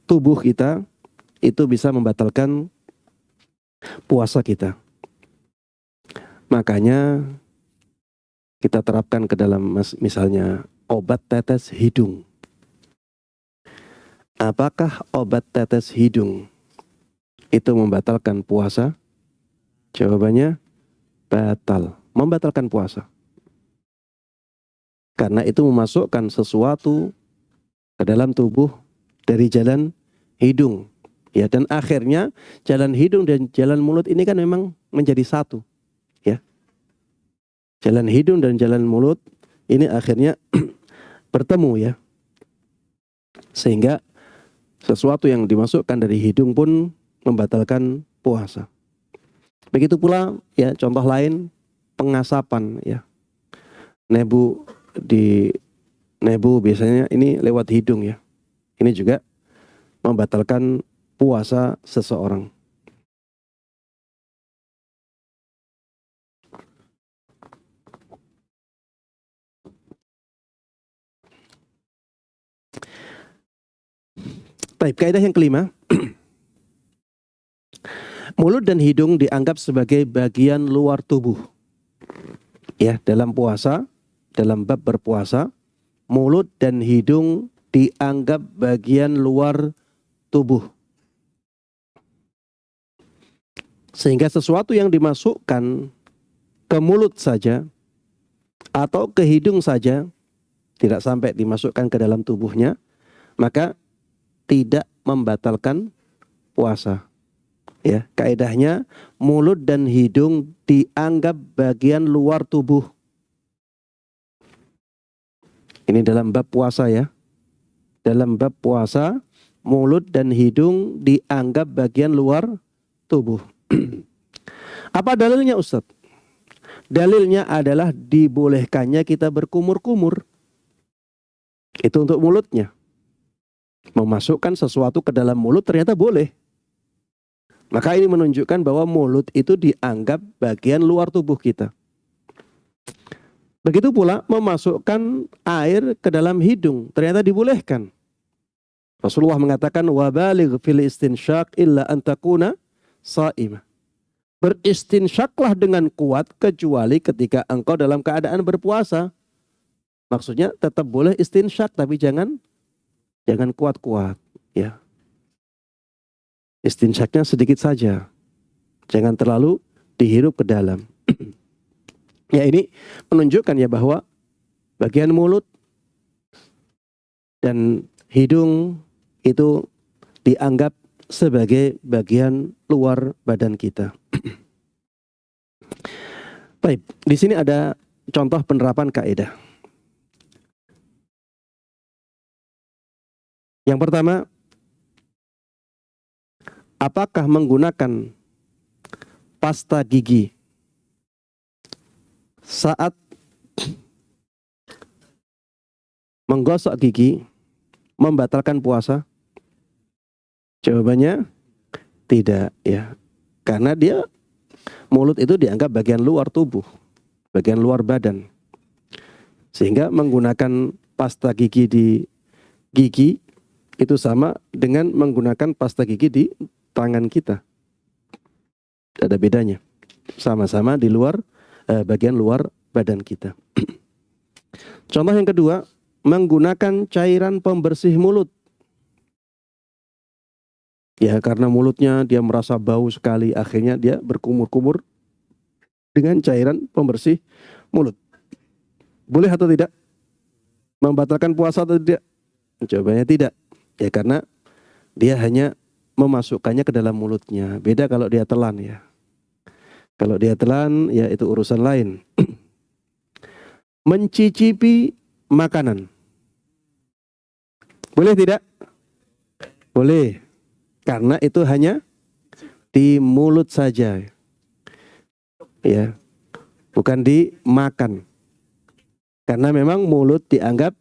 tubuh kita itu bisa membatalkan puasa kita. Makanya kita terapkan ke dalam misalnya obat tetes hidung. Apakah obat tetes hidung itu membatalkan puasa? Jawabannya batal, membatalkan puasa. Karena itu memasukkan sesuatu ke dalam tubuh dari jalan hidung. Ya, dan akhirnya jalan hidung dan jalan mulut ini kan memang menjadi satu. Ya. Jalan hidung dan jalan mulut ini akhirnya bertemu ya. Sehingga sesuatu yang dimasukkan dari hidung pun membatalkan puasa. Begitu pula ya contoh lain pengasapan ya. Nebu biasanya ini lewat hidung ya. Ini juga membatalkan puasa seseorang. Baik, kaidah yang kelima. Mulut dan hidung dianggap sebagai bagian luar tubuh. Ya, dalam puasa, dalam bab berpuasa, mulut dan hidung dianggap bagian luar tubuh. Sehingga sesuatu yang dimasukkan ke mulut saja atau ke hidung saja tidak sampai dimasukkan ke dalam tubuhnya, maka tidak membatalkan puasa. Ya, kaidahnya mulut dan hidung dianggap bagian luar tubuh. Ini dalam bab puasa ya. Dalam bab puasa, mulut dan hidung dianggap bagian luar tubuh. Apa dalilnya Ustadz? Dalilnya adalah dibolehkannya kita berkumur-kumur. Itu untuk mulutnya. Memasukkan sesuatu ke dalam mulut ternyata boleh. Maka ini menunjukkan bahwa mulut itu dianggap bagian luar tubuh kita. Begitu pula memasukkan air ke dalam hidung ternyata dibolehkan. Rasulullah mengatakan wabaligh fil istinsyaq illa an takuna sha'imah. Beristinsyaklah dengan kuat kecuali ketika engkau dalam keadaan berpuasa. Maksudnya tetap boleh istinsyak tapi jangan kuat-kuat ya. Istinsyaknya sedikit saja. Jangan terlalu dihirup ke dalam. Ya, ini menunjukkan ya bahwa bagian mulut dan hidung itu dianggap sebagai bagian luar badan kita. Baik, di sini ada contoh penerapan kaidah. Yang pertama, apakah menggunakan pasta gigi saat menggosok gigi membatalkan puasa? Jawabannya tidak ya. Karena mulut itu dianggap bagian luar tubuh, bagian luar badan. Sehingga menggunakan pasta gigi di gigi itu sama dengan menggunakan pasta gigi di tangan kita. Tidak ada bedanya. Sama-sama di luar bagian luar badan kita. Contoh yang kedua, menggunakan cairan pembersih mulut. Ya, karena mulutnya dia merasa bau sekali, akhirnya dia berkumur-kumur dengan cairan pembersih mulut. Boleh atau tidak? Membatalkan puasa atau tidak? Jawabannya tidak. Ya, karena dia hanya memasukkannya ke dalam mulutnya. Beda kalau dia telan ya. Kalau dia telan, ya itu urusan lain. Mencicipi makanan. Boleh tidak? Boleh. Karena itu hanya di mulut saja. Ya. Bukan dimakan. Karena memang mulut dianggap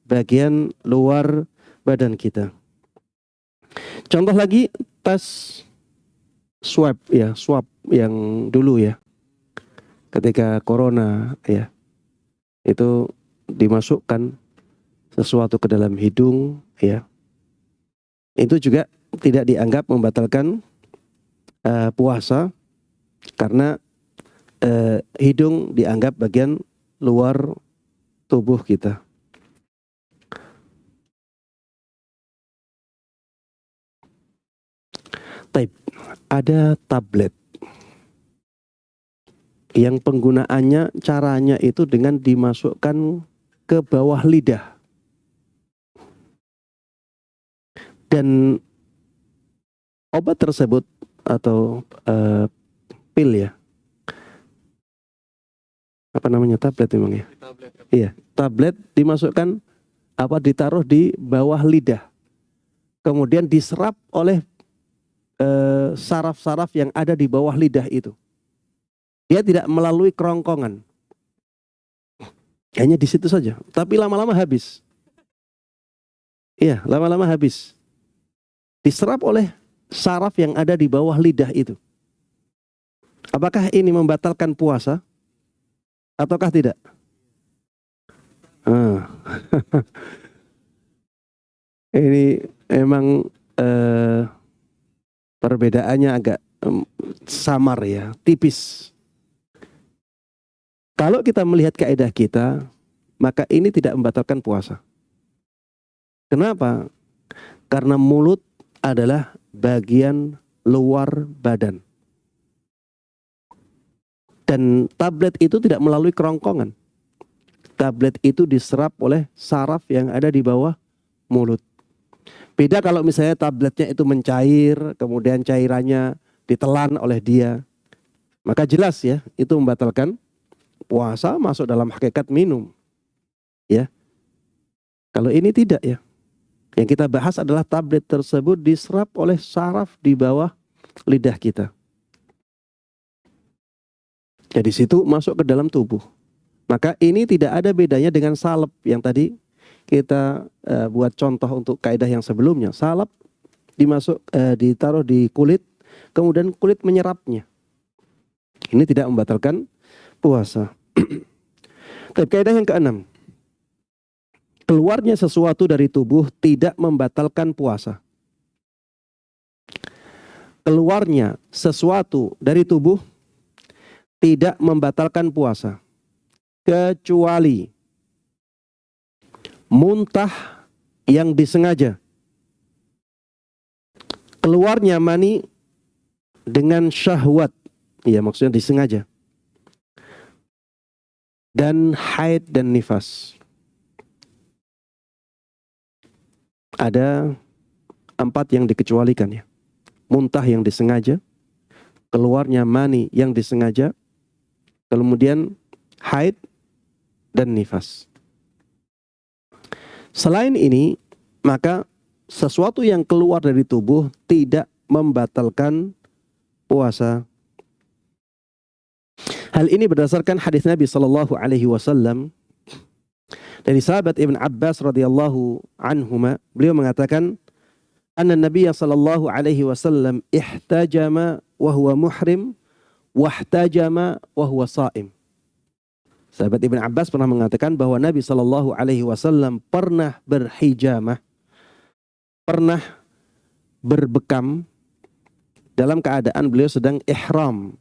bagian luar badan kita. Contoh lagi, tes swab ya, swab yang dulu ya. Ketika corona ya. Itu dimasukkan sesuatu ke dalam hidung ya. Itu juga tidak dianggap membatalkan puasa karena hidung dianggap bagian luar tubuh kita. Ada tablet yang penggunaannya caranya itu dengan dimasukkan ke bawah lidah. Dan obat tersebut atau pil ya. Apa namanya, tablet memang ya? Tablet. Iya, tablet dimasukkan ditaruh di bawah lidah. Kemudian diserap oleh saraf-saraf yang ada di bawah lidah itu. Dia tidak melalui kerongkongan. Hanya di situ saja, tapi lama-lama habis. Iya, lama-lama habis. Diserap oleh saraf yang ada di bawah lidah itu. Apakah ini membatalkan puasa? Ataukah tidak? Ini memang perbedaannya agak samar ya, tipis. Kalau kita melihat kaidah kita, maka ini tidak membatalkan puasa. Kenapa? Karena mulut adalah bagian luar badan. Dan tablet itu tidak melalui kerongkongan. Tablet itu diserap oleh saraf yang ada di bawah mulut. Beda kalau misalnya tabletnya itu mencair, kemudian cairannya ditelan oleh dia. Maka jelas ya, itu membatalkan puasa, masuk dalam hakikat minum. Ya. Kalau ini tidak ya. Yang kita bahas adalah tablet tersebut diserap oleh saraf di bawah lidah kita. Jadi situ masuk ke dalam tubuh. Maka ini tidak ada bedanya dengan salep yang tadi kita buat contoh untuk kaidah yang sebelumnya. Salep ditaruh di kulit, kemudian kulit menyerapnya. Ini tidak membatalkan puasa. Tapi kaidah yang keenam, keluarnya sesuatu dari tubuh tidak membatalkan puasa. Keluarnya sesuatu dari tubuh tidak membatalkan puasa, kecuali muntah yang disengaja. Keluarnya mani dengan syahwat, ya maksudnya disengaja. Dan haid dan nifas. Ada 4 yang dikecualikan ya. Muntah yang disengaja, keluarnya mani yang disengaja, kemudian haid dan nifas. Selain ini, maka sesuatu yang keluar dari tubuh tidak membatalkan puasa. Hal ini berdasarkan hadis Nabi sallallahu alaihi wasallam dari sahabat Ibn Abbas radhiyallahu anhuma. Beliau mengatakan, anna Nabi sallallahu alaihi wasallam ihtajama wa huwa muhrim wahtajama wa huwa shaim. Sahabat Ibn Abbas pernah mengatakan bahwa Nabi sallallahu alaihi wasallam pernah berhijamah, pernah berbekam dalam keadaan beliau sedang ihram.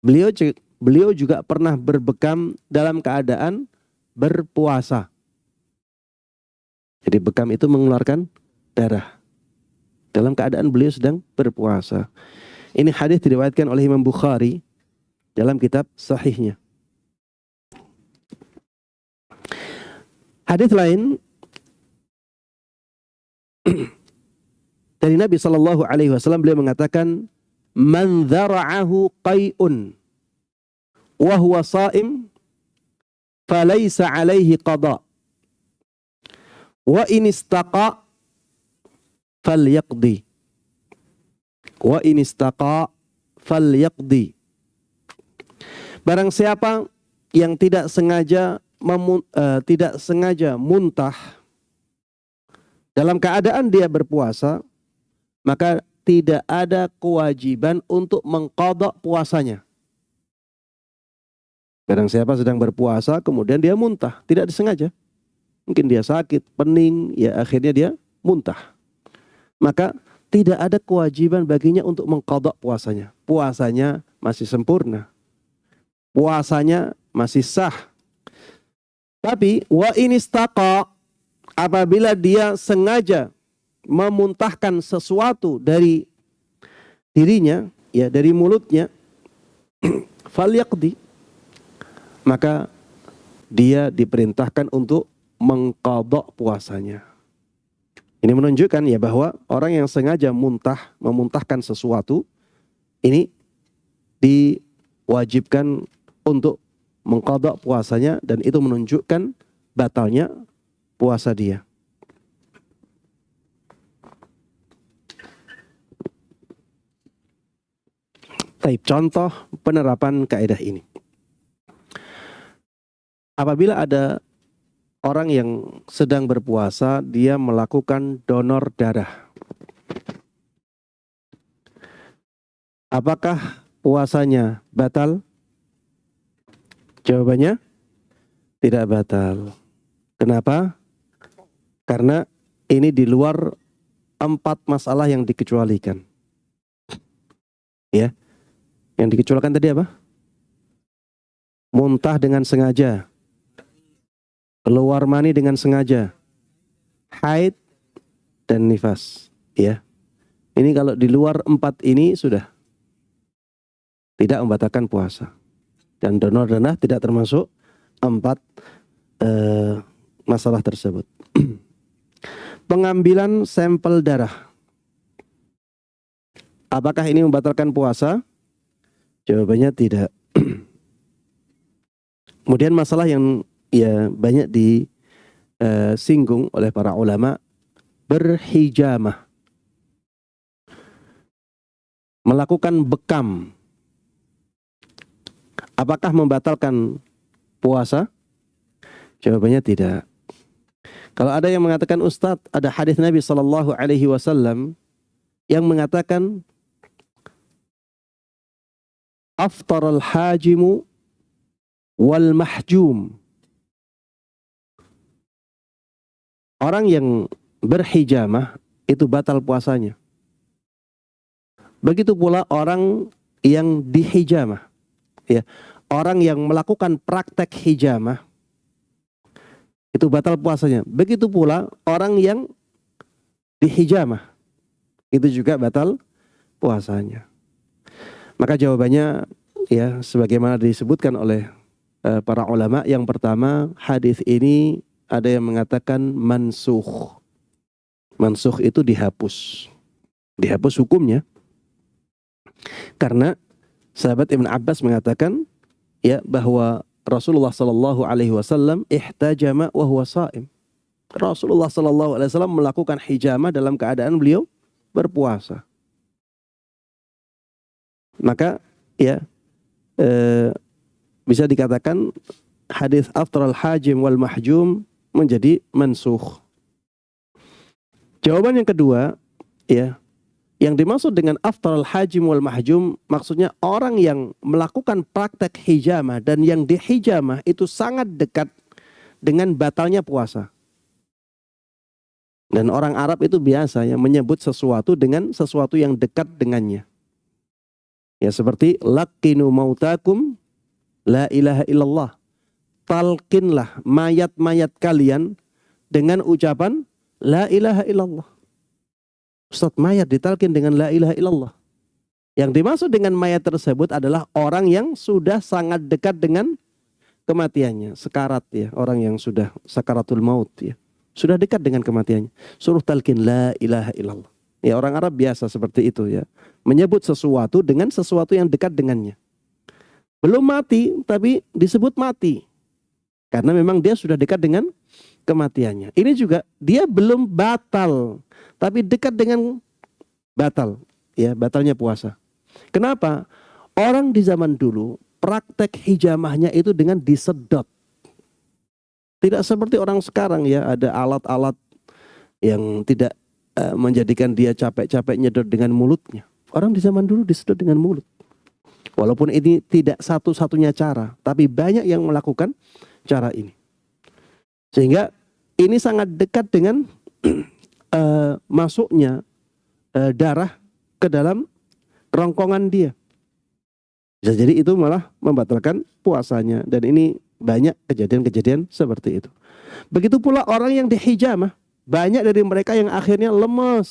Beliau juga pernah berbekam dalam keadaan berpuasa. Jadi bekam itu mengeluarkan darah dalam keadaan beliau sedang berpuasa. Ini hadis diriwayatkan oleh Imam Bukhari dalam kitab sahihnya. Hadis lain dari Nabi sallallahu alaihi wasallam, beliau mengatakan, man dzara'ahu qai'un wa huwa sha'im falaysa alaihi qada wa in istaqa falyaqdi wa in istaqa falyaqdi. Barang siapa yang tidak sengaja muntah dalam keadaan dia berpuasa, maka tidak ada kewajiban untuk mengqadha puasanya. Barang siapa sedang berpuasa kemudian dia muntah, tidak disengaja, mungkin dia sakit, pening, ya akhirnya dia muntah, maka tidak ada kewajiban baginya untuk mengqadha puasanya. Puasanya masih sempurna, puasanya masih sah, Tapi wa inistaqa, apabila dia sengaja memuntahkan sesuatu dari dirinya, ya dari mulutnya, falyaqdi, maka dia diperintahkan untuk mengqadha puasanya. Ini menunjukkan ya bahwa orang yang sengaja memuntahkan sesuatu ini diwajibkan untuk mengqadha puasanya, dan itu menunjukkan batalnya puasa dia. Baik, contoh penerapan kaidah ini. Apabila ada orang yang sedang berpuasa, dia melakukan donor darah. Apakah puasanya batal? Jawabannya tidak batal. Kenapa? Karena ini di luar 4 masalah yang dikecualikan. Ya. Yang dikecualikan tadi apa? Muntah dengan sengaja, keluar mani dengan sengaja, haid, dan nifas. Ya. Ini kalau di luar 4 ini sudah tidak membatalkan puasa. Dan donor darah tidak termasuk 4 masalah tersebut. Pengambilan sampel darah, apakah ini membatalkan puasa? Jawabannya tidak. Kemudian masalah yang ya banyak disinggung oleh para ulama, berhijamah, melakukan bekam, apakah membatalkan puasa? Jawabannya tidak. Kalau ada yang mengatakan, Ustadz, ada hadis Nabi SAW yang mengatakan aftaral hajimu wal mahjum. Orang yang berhijamah itu batal puasanya. Begitu pula orang yang dihijamah. Ya, orang yang melakukan praktek hijamah itu batal puasanya. Begitu pula orang yang dihijamah itu juga batal puasanya. Maka jawabannya ya sebagaimana disebutkan oleh para ulama. Yang pertama, hadis ini ada yang mengatakan mansukh. Mansukh itu dihapus. Dihapus hukumnya. Karena sahabat Ibn Abbas mengatakan ya bahwa Rasulullah sallallahu alaihi wasallam ihtajama wa huwa shaim. Rasulullah sallallahu alaihi wasallam melakukan hijamah dalam keadaan beliau berpuasa. Maka ya bisa dikatakan hadis aftaral hajim wal mahjum menjadi mansukh. Jawaban yang kedua, ya, yang dimaksud dengan aftaral hajim wal mahjum maksudnya orang yang melakukan praktek hijamah dan yang dihijamah itu sangat dekat dengan batalnya puasa. Dan orang Arab itu biasa ya menyebut sesuatu dengan sesuatu yang dekat dengannya. Ya seperti laqinu mautakum la ilaha illallah. Talqinlah mayat-mayat kalian dengan ucapan la ilaha illallah. Ustaz, mayat ditalkin dengan la ilaha illallah. Yang dimaksud dengan mayat tersebut adalah orang yang sudah sangat dekat dengan kematiannya, sekarat ya, orang yang sudah sakaratul maut ya. Sudah dekat dengan kematiannya. Suruh talqin la ilaha illallah. Ya, orang Arab biasa seperti itu ya. Menyebut sesuatu dengan sesuatu yang dekat dengannya. Belum mati, tapi disebut mati. Karena memang dia sudah dekat dengan kematiannya. Ini juga dia belum batal, tapi dekat dengan batal. Ya, batalnya puasa. Kenapa? Orang di zaman dulu, praktek hijamahnya itu dengan disedot. Tidak seperti orang sekarang ya, ada alat-alat yang tidak menjadikan dia capek-capek nyedot dengan mulutnya. Orang di zaman dulu disedot dengan mulut. Walaupun ini tidak satu-satunya cara, tapi banyak yang melakukan cara ini. Sehingga ini sangat dekat dengan masuknya darah ke dalam kerongkongan dia. Bisa jadi itu malah membatalkan puasanya. Dan ini Banyak kejadian-kejadian seperti itu. Begitu pula orang yang dihijamah, banyak dari mereka yang akhirnya lemas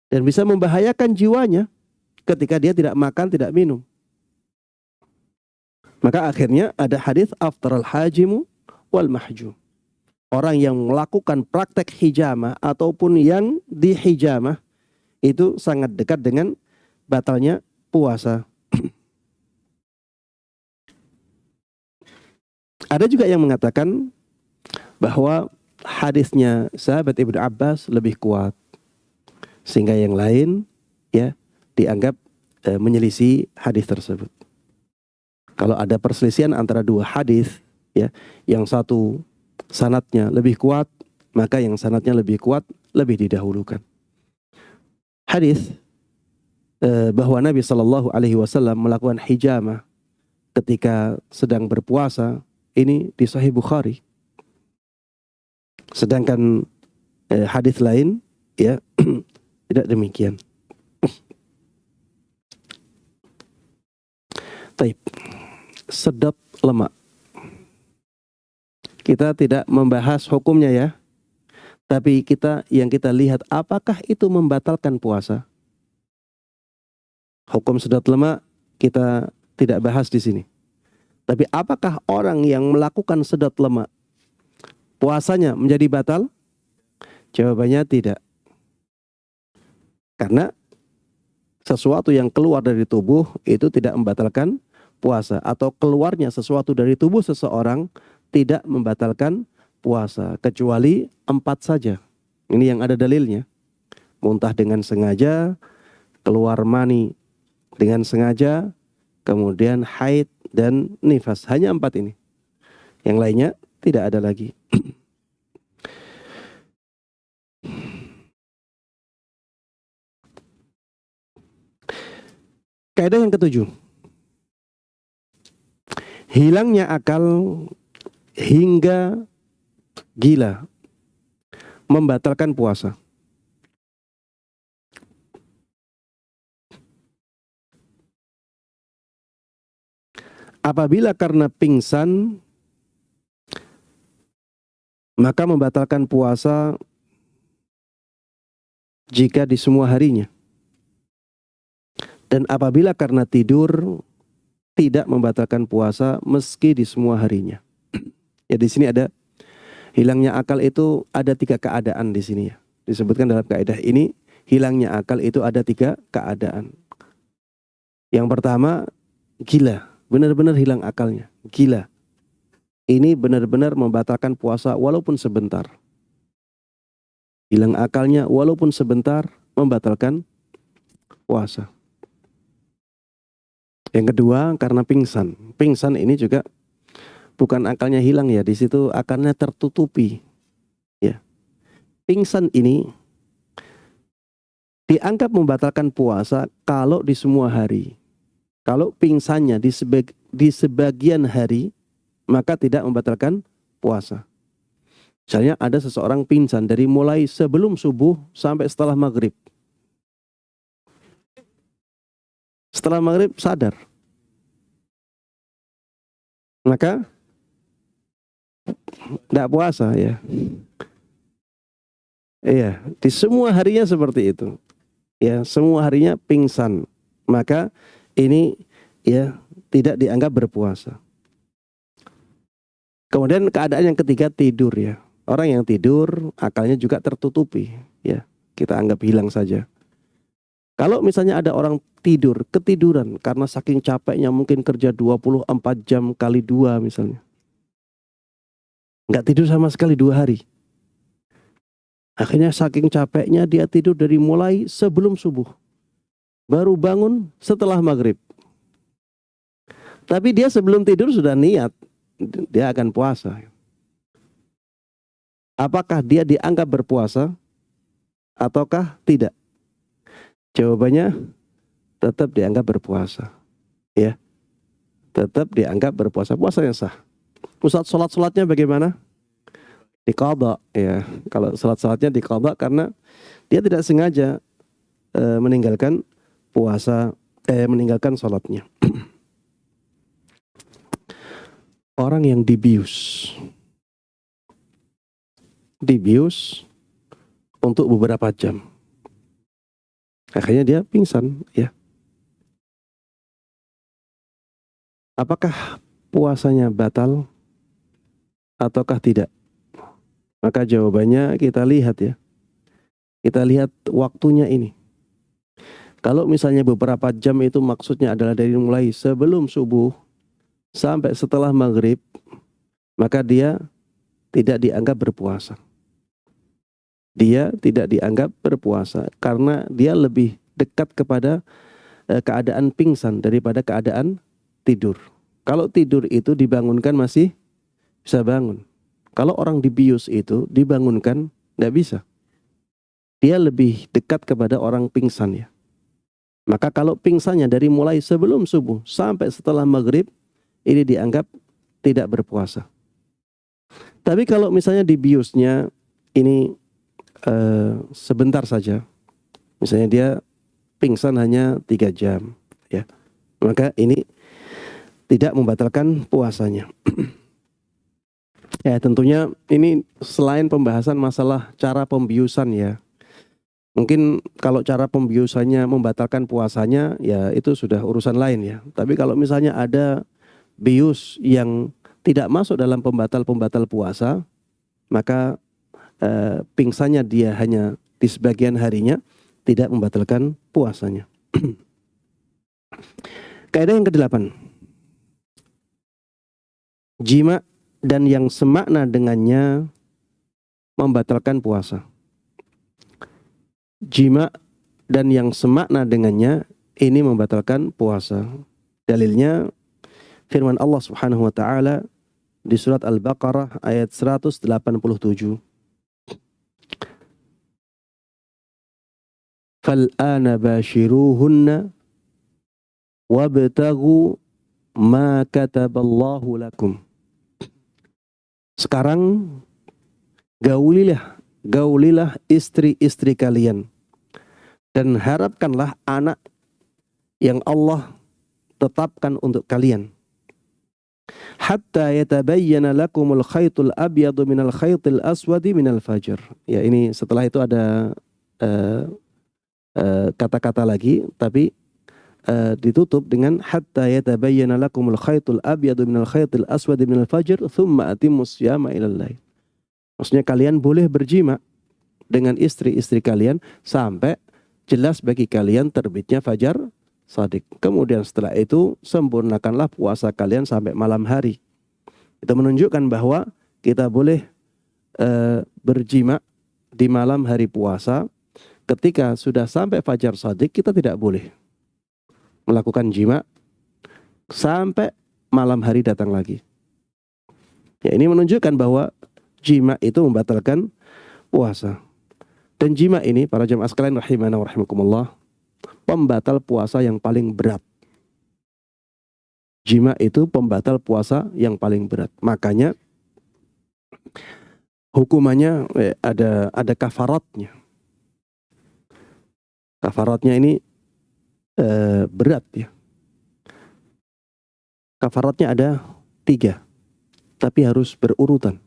dan bisa membahayakan jiwanya ketika dia tidak makan, tidak minum. Maka akhirnya ada hadis aftaral hajimu wal mahjum. Orang yang melakukan praktek hijamah ataupun yang dihijamah itu sangat dekat dengan batalnya puasa. Ada juga yang mengatakan bahwa hadisnya sahabat Ibnu Abbas lebih kuat, sehingga yang lain ya dianggap menyelisih hadis tersebut. Kalau ada perselisihan antara dua hadis, ya, yang satu sanadnya lebih kuat, maka yang sanadnya lebih kuat lebih didahulukan. Hadis bahwa Nabi Shallallahu Alaihi Wasallam melakukan hijamah ketika sedang berpuasa ini di Sahih Bukhari. Sedangkan hadis lain ya tidak demikian. Taib. Sedot lemak. Kita tidak membahas hukumnya ya. Tapi yang kita lihat apakah itu membatalkan puasa. Hukum sedot lemak kita tidak bahas di sini. Tapi apakah orang yang melakukan sedot lemak puasanya menjadi batal? Jawabannya tidak. Karena sesuatu yang keluar dari tubuh itu tidak membatalkan puasa, atau keluarnya sesuatu dari tubuh seseorang tidak membatalkan puasa kecuali 4 saja. Ini yang ada dalilnya. Muntah dengan sengaja, keluar mani dengan sengaja, kemudian haid dan nifas. Hanya 4 ini. Yang lainnya tidak ada lagi. Kaidah yang ketujuh. Hilangnya akal hingga gila membatalkan puasa. Apabila karena pingsan maka membatalkan puasa jika di semua harinya. Dan apabila karena tidur tidak membatalkan puasa meski di semua harinya. Ya di sini ada hilangnya akal itu ada 3 keadaan di sini ya. Disebutkan dalam kaidah ini hilangnya akal itu ada 3 keadaan. Yang pertama gila, benar-benar hilang akalnya, gila. Ini benar-benar membatalkan puasa walaupun sebentar. Hilang akalnya walaupun sebentar membatalkan puasa. Yang kedua karena pingsan. Pingsan ini juga bukan akalnya hilang ya, di situ akalnya tertutupi. Ya. Pingsan ini dianggap membatalkan puasa kalau di semua hari. Kalau pingsannya di sebagian hari, maka tidak membatalkan puasa. Misalnya ada seseorang pingsan dari mulai sebelum subuh sampai setelah maghrib. Setelah maghrib sadar, maka tidak puasa ya. Iya, di semua harinya seperti itu. Ya, semua harinya pingsan, maka ini ya tidak dianggap berpuasa. Kemudian keadaan yang ketiga tidur ya. Orang yang tidur akalnya juga tertutupi ya. Kita anggap hilang saja. Kalau misalnya ada orang ketiduran karena saking capeknya mungkin kerja 24 jam kali 2 misalnya. Nggak tidur sama sekali 2 hari. Akhirnya saking capeknya dia tidur dari mulai sebelum subuh. Baru bangun setelah maghrib. Tapi dia sebelum tidur sudah niat. Dia akan puasa. Apakah dia dianggap berpuasa ataukah tidak? Jawabannya tetap dianggap berpuasa. Ya. Tetap dianggap berpuasa. Puasa yang sah. Pusat sholat-sholatnya bagaimana? Diqadha ya. Kalau sholat-sholatnya diqadha karena dia tidak sengaja meninggalkan puasa, meninggalkan sholatnya. orang yang dibius untuk beberapa jam. Akhirnya dia pingsan, ya. Apakah puasanya batal ataukah tidak? Maka jawabannya kita lihat, ya. Kita lihat waktunya ini. Kalau misalnya beberapa jam itu maksudnya adalah dari mulai sebelum subuh sampai setelah maghrib, maka dia tidak dianggap berpuasa. Dia tidak dianggap berpuasa karena dia lebih dekat kepada keadaan pingsan daripada keadaan tidur. Kalau tidur itu dibangunkan masih bisa bangun. Kalau orang dibius itu dibangunkan tidak bisa. Dia lebih dekat kepada orang pingsan, ya. Maka kalau pingsannya dari mulai sebelum subuh sampai setelah maghrib, ini dianggap tidak berpuasa. Tapi kalau misalnya dibiusnya ini sebentar saja, misalnya dia pingsan hanya 3 jam, ya, maka ini tidak membatalkan puasanya. Ya, tentunya ini selain pembahasan masalah cara pembiusan, ya. Mungkin kalau cara pembiusannya membatalkan puasanya, ya itu sudah urusan lain, ya. Tapi kalau misalnya ada bius yang tidak masuk dalam pembatal-pembatal puasa, maka pingsannya dia hanya di sebagian harinya, tidak membatalkan puasanya. Kaidah yang ke-8. Jima dan yang semakna dengannya membatalkan puasa. Jima dan yang semakna dengannya ini membatalkan puasa. Dalilnya firman Allah Subhanahu wa taala di surat Al-Baqarah ayat 187. Fal'ana bashiruhunna wabtaghu ma kataballahu lakum. Sekarang gaulilah istri-istri kalian dan harapkanlah anak yang Allah tetapkan untuk kalian. Hatta yatabayyana lakumul khaytul abyadu minal khaytil aswadi minal fajr. Ya, ini setelah itu ada kata-kata lagi, tapi ditutup dengan hatta yatabayyana lakumul khaytul abyadu minal khaytil aswadi minal fajr thumma atimmus siyama ilal lail. Maksudnya kalian boleh berjima dengan istri-istri kalian sampai jelas bagi kalian terbitnya fajar shadiq. Kemudian setelah itu sempurnakanlah puasa kalian sampai malam hari. Itu menunjukkan bahwa kita boleh berjima di malam hari puasa. Ketika sudah sampai fajar shadiq, kita tidak boleh melakukan jima sampai malam hari datang lagi. Ya, ini menunjukkan bahwa jima itu membatalkan puasa. Dan jima ini, para jamaah sekalian rahimana wa rahimakumullah, pembatal puasa yang paling berat. Jima itu pembatal puasa yang paling berat. Makanya hukumannya ada kafaratnya. Kafaratnya ini berat, ya. Kafaratnya ada 3, tapi harus berurutan.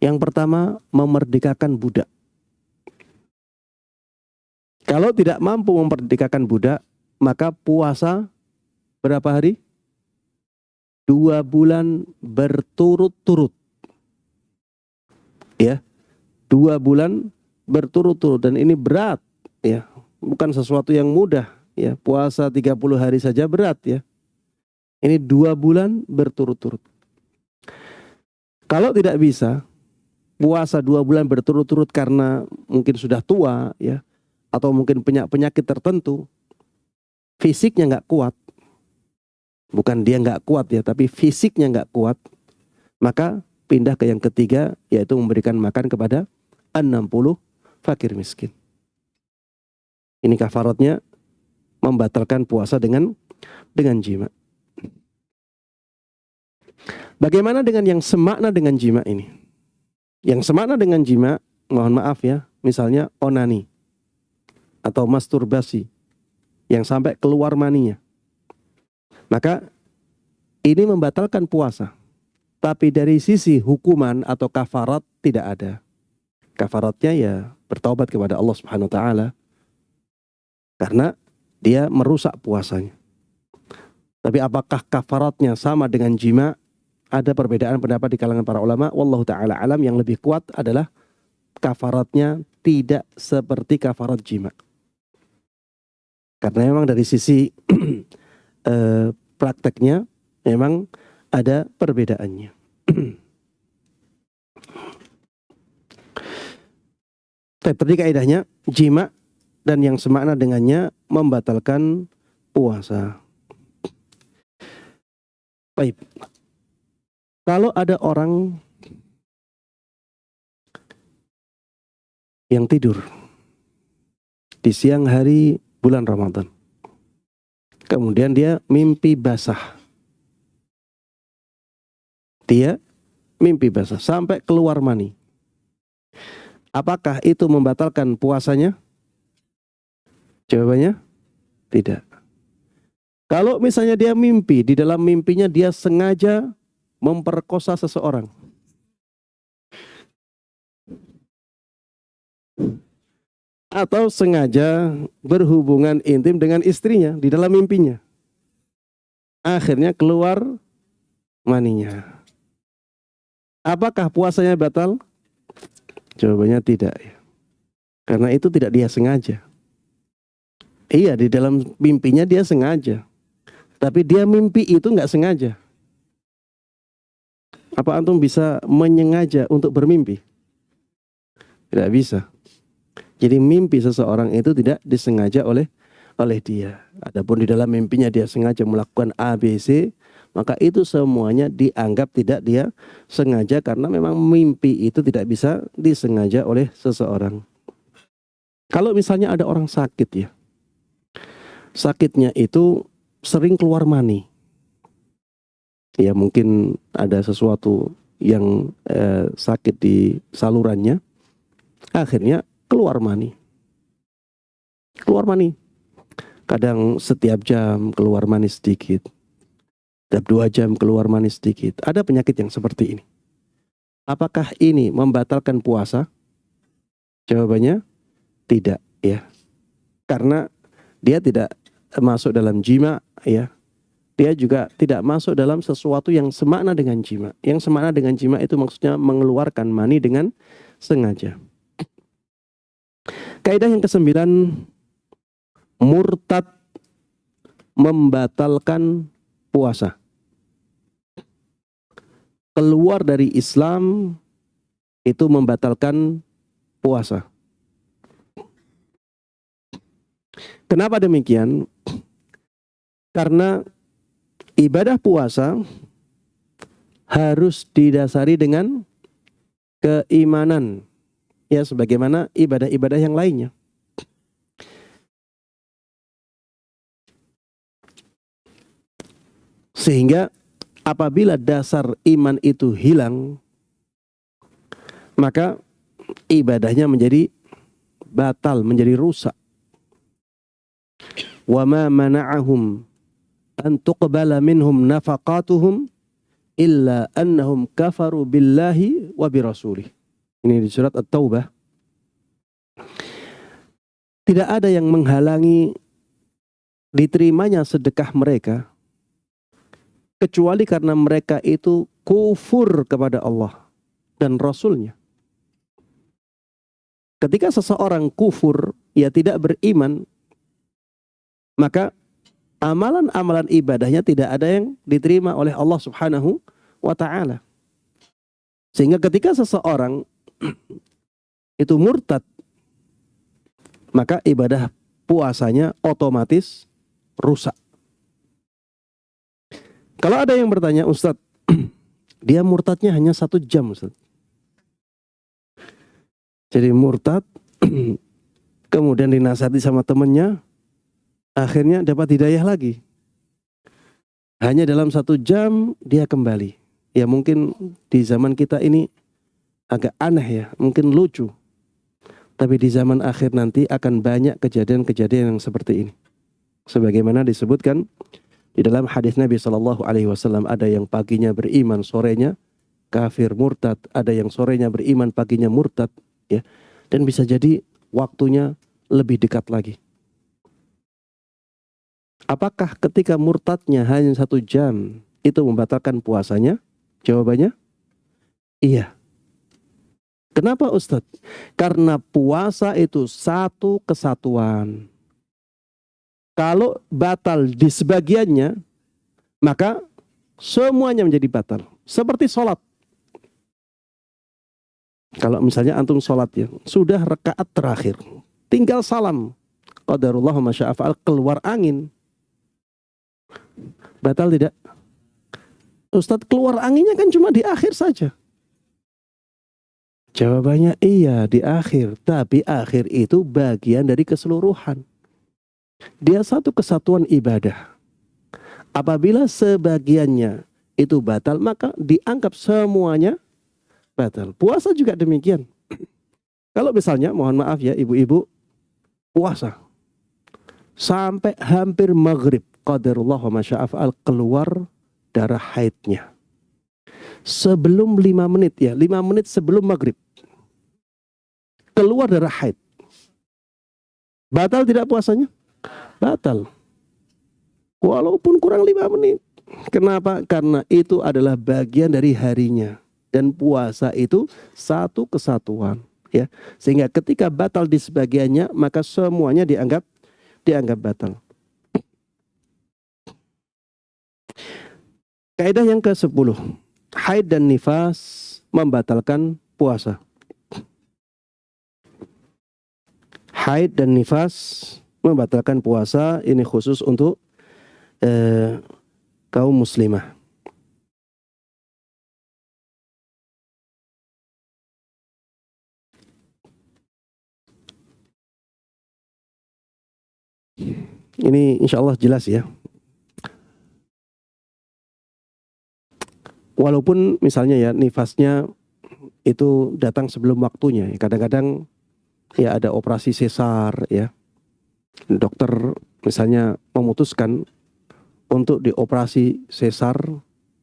Yang pertama, memerdekakan budak. Kalau tidak mampu memerdekakan budak, maka puasa berapa hari? 2 bulan berturut-turut. Ya, 2 bulan berturut-turut, dan ini berat, ya. Bukan sesuatu yang mudah, ya. Puasa 30 hari saja berat, ya. Ini 2 bulan berturut-turut. Kalau tidak bisa puasa 2 bulan berturut-turut karena mungkin sudah tua, ya, atau mungkin penyakit tertentu, fisiknya nggak kuat, bukan dia nggak kuat, ya, tapi fisiknya nggak kuat, maka pindah ke yang ketiga, yaitu memberikan makan kepada 60 fakir miskin. Ini kafaratnya membatalkan puasa dengan jima. Bagaimana dengan yang semakna dengan jima ini? Yang semakna dengan jima, mohon maaf, ya, misalnya onani atau masturbasi yang sampai keluar maninya, maka ini membatalkan puasa. Tapi dari sisi hukuman atau kafarat tidak ada. Kafaratnya ya bertaubat kepada Allah Subhanahu wa taala karena dia merusak puasanya. Tapi apakah kafaratnya sama dengan jima? Ada perbedaan pendapat di kalangan para ulama. Wallahu taala alam, yang lebih kuat adalah kafaratnya tidak seperti kafarat jima. Karena memang dari sisi prakteknya memang ada perbedaannya. Seperti kaidahnya, jima dan yang semakna dengannya membatalkan puasa. Baik. Kalau ada orang yang tidur di siang hari bulan Ramadan, kemudian dia mimpi basah. Dia mimpi basah sampai keluar mani. Apakah itu membatalkan puasanya? Jawabannya tidak. Kalau misalnya dia mimpi, di dalam mimpinya dia sengaja memperkosa seseorang, atau sengaja berhubungan intim dengan istrinya di dalam mimpinya, akhirnya keluar maninya, apakah puasanya batal? Jawabannya tidak ya. Karena itu tidak dia sengaja. Iya, di dalam mimpinya dia sengaja, tapi dia mimpi itu nggak sengaja. Apa antum bisa menyengaja untuk bermimpi? Tidak bisa. Jadi mimpi seseorang itu tidak disengaja oleh dia. Adapun di dalam mimpinya dia sengaja melakukan A, B, C, maka itu semuanya dianggap tidak dia sengaja, karena memang mimpi itu tidak bisa disengaja oleh seseorang. Kalau misalnya ada orang sakit ya, sakitnya itu sering keluar mani. Ya mungkin ada sesuatu yang sakit di salurannya, akhirnya keluar mani. Keluar mani. Kadang setiap jam keluar mani sedikit. Setiap 2 jam keluar mani sedikit. Ada penyakit yang seperti ini. Apakah ini membatalkan puasa? Jawabannya tidak ya. Karena dia tidak masuk dalam jima ya. Dia juga tidak masuk dalam sesuatu yang semakna dengan jima. Yang semakna dengan jima itu maksudnya mengeluarkan mani dengan sengaja. Kaidah yang ke-9, murtad membatalkan puasa. Keluar dari Islam itu membatalkan puasa. Kenapa demikian? Karena ibadah puasa harus didasari dengan keimanan, ya sebagaimana ibadah-ibadah yang lainnya. Sehingga apabila dasar iman itu hilang, maka ibadahnya menjadi batal, menjadi rusak. Wa ma mana'ahum an tuqbala minhum nafaqatuhum illa annahum kafaru billahi wa birasulih. Ini di surat At-Taubah. Tidak ada yang menghalangi diterimanya sedekah mereka kecuali karena mereka itu kufur kepada Allah dan Rasulnya. Ketika seseorang kufur, ya tidak beriman, maka amalan-amalan ibadahnya tidak ada yang diterima oleh Allah Subhanahu wa ta'ala. Sehingga ketika seseorang itu murtad, maka ibadah puasanya otomatis rusak. Kalau ada yang bertanya, Ustadz, dia murtadnya hanya 1 jam, Ustadz. Jadi murtad, kemudian dinasihati sama temannya, akhirnya dapat hidayah lagi. Hanya dalam 1 jam dia kembali. Ya mungkin di zaman kita ini agak aneh ya, mungkin lucu. Tapi di zaman akhir nanti akan banyak kejadian-kejadian yang seperti ini. Sebagaimana disebutkan di dalam hadis Nabi SAW, ada yang paginya beriman, sorenya kafir murtad, ada yang sorenya beriman, paginya murtad, ya. Dan bisa jadi waktunya lebih dekat lagi. Apakah ketika murtadnya hanya 1 jam itu membatalkan puasanya? Jawabannya iya. Kenapa Ustadz? Karena puasa itu satu kesatuan. Kalau batal di sebagiannya, maka semuanya menjadi batal. Seperti sholat. Kalau misalnya antum sholat ya, sudah rakaat terakhir, tinggal salam. Qadarullah ma syaa fa'al, keluar angin. Batal tidak? Ustadz, keluar anginnya kan cuma di akhir saja. Jawabannya iya, di akhir. Tapi akhir itu bagian dari keseluruhan. Dia satu kesatuan ibadah. Apabila sebagiannya itu batal, maka dianggap semuanya batal. Puasa juga demikian. Kalau misalnya, mohon maaf ya ibu-ibu, puasa sampai hampir maghrib, qadarullah wa ma syaa fa'al, keluar darah haidnya. Sebelum 5 menit ya, 5 menit sebelum maghrib, keluar darah haid. Batal tidak puasanya? Batal. Walaupun kurang 5 menit. Kenapa? Karena itu adalah bagian dari harinya. Dan puasa itu satu kesatuan. Ya. Sehingga ketika batal di sebagiannya, maka semuanya dianggap batal. Kaidah yang ke-10. Haid dan nifas membatalkan puasa. Haid dan nifas membatalkan puasa. Ini khusus untuk kaum muslimah. Ini insya Allah jelas ya. Walaupun misalnya ya nifasnya itu datang sebelum waktunya. Kadang-kadang ya ada operasi sesar ya. Dokter misalnya memutuskan untuk dioperasi sesar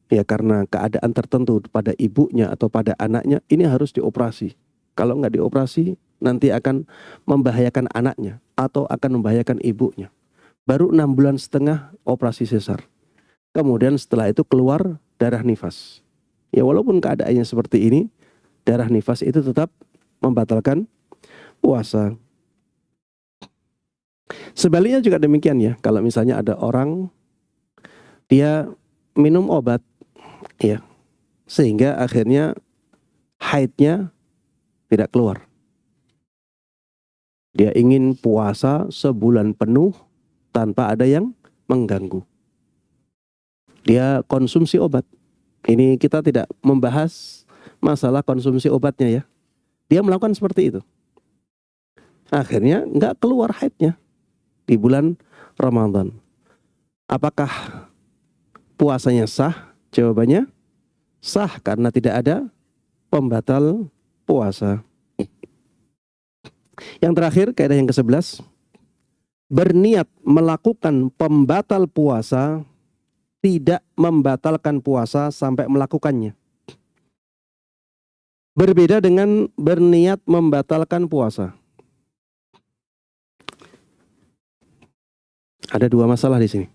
ya karena keadaan tertentu pada ibunya atau pada anaknya, ini harus dioperasi. Kalau nggak dioperasi nanti akan membahayakan anaknya atau akan membahayakan ibunya. Baru 6 bulan setengah operasi sesar. Kemudian setelah itu keluar darah nifas. Ya walaupun keadaannya seperti ini, darah nifas itu tetap membatalkan puasa. Sebaliknya juga demikian ya. Kalau misalnya ada orang dia minum obat ya, sehingga akhirnya haidnya tidak keluar. Dia ingin puasa sebulan penuh tanpa ada yang mengganggu. Dia konsumsi obat. Ini kita tidak membahas masalah konsumsi obatnya ya. Dia melakukan seperti itu. Akhirnya nggak keluar haidnya di bulan Ramadan. Apakah puasanya sah? Jawabannya sah karena tidak ada pembatal puasa. Yang terakhir, kaidah yang ke-11. Berniat melakukan pembatal puasa tidak membatalkan puasa sampai melakukannya. Berbeda dengan berniat membatalkan puasa. Ada 2 masalah di sini.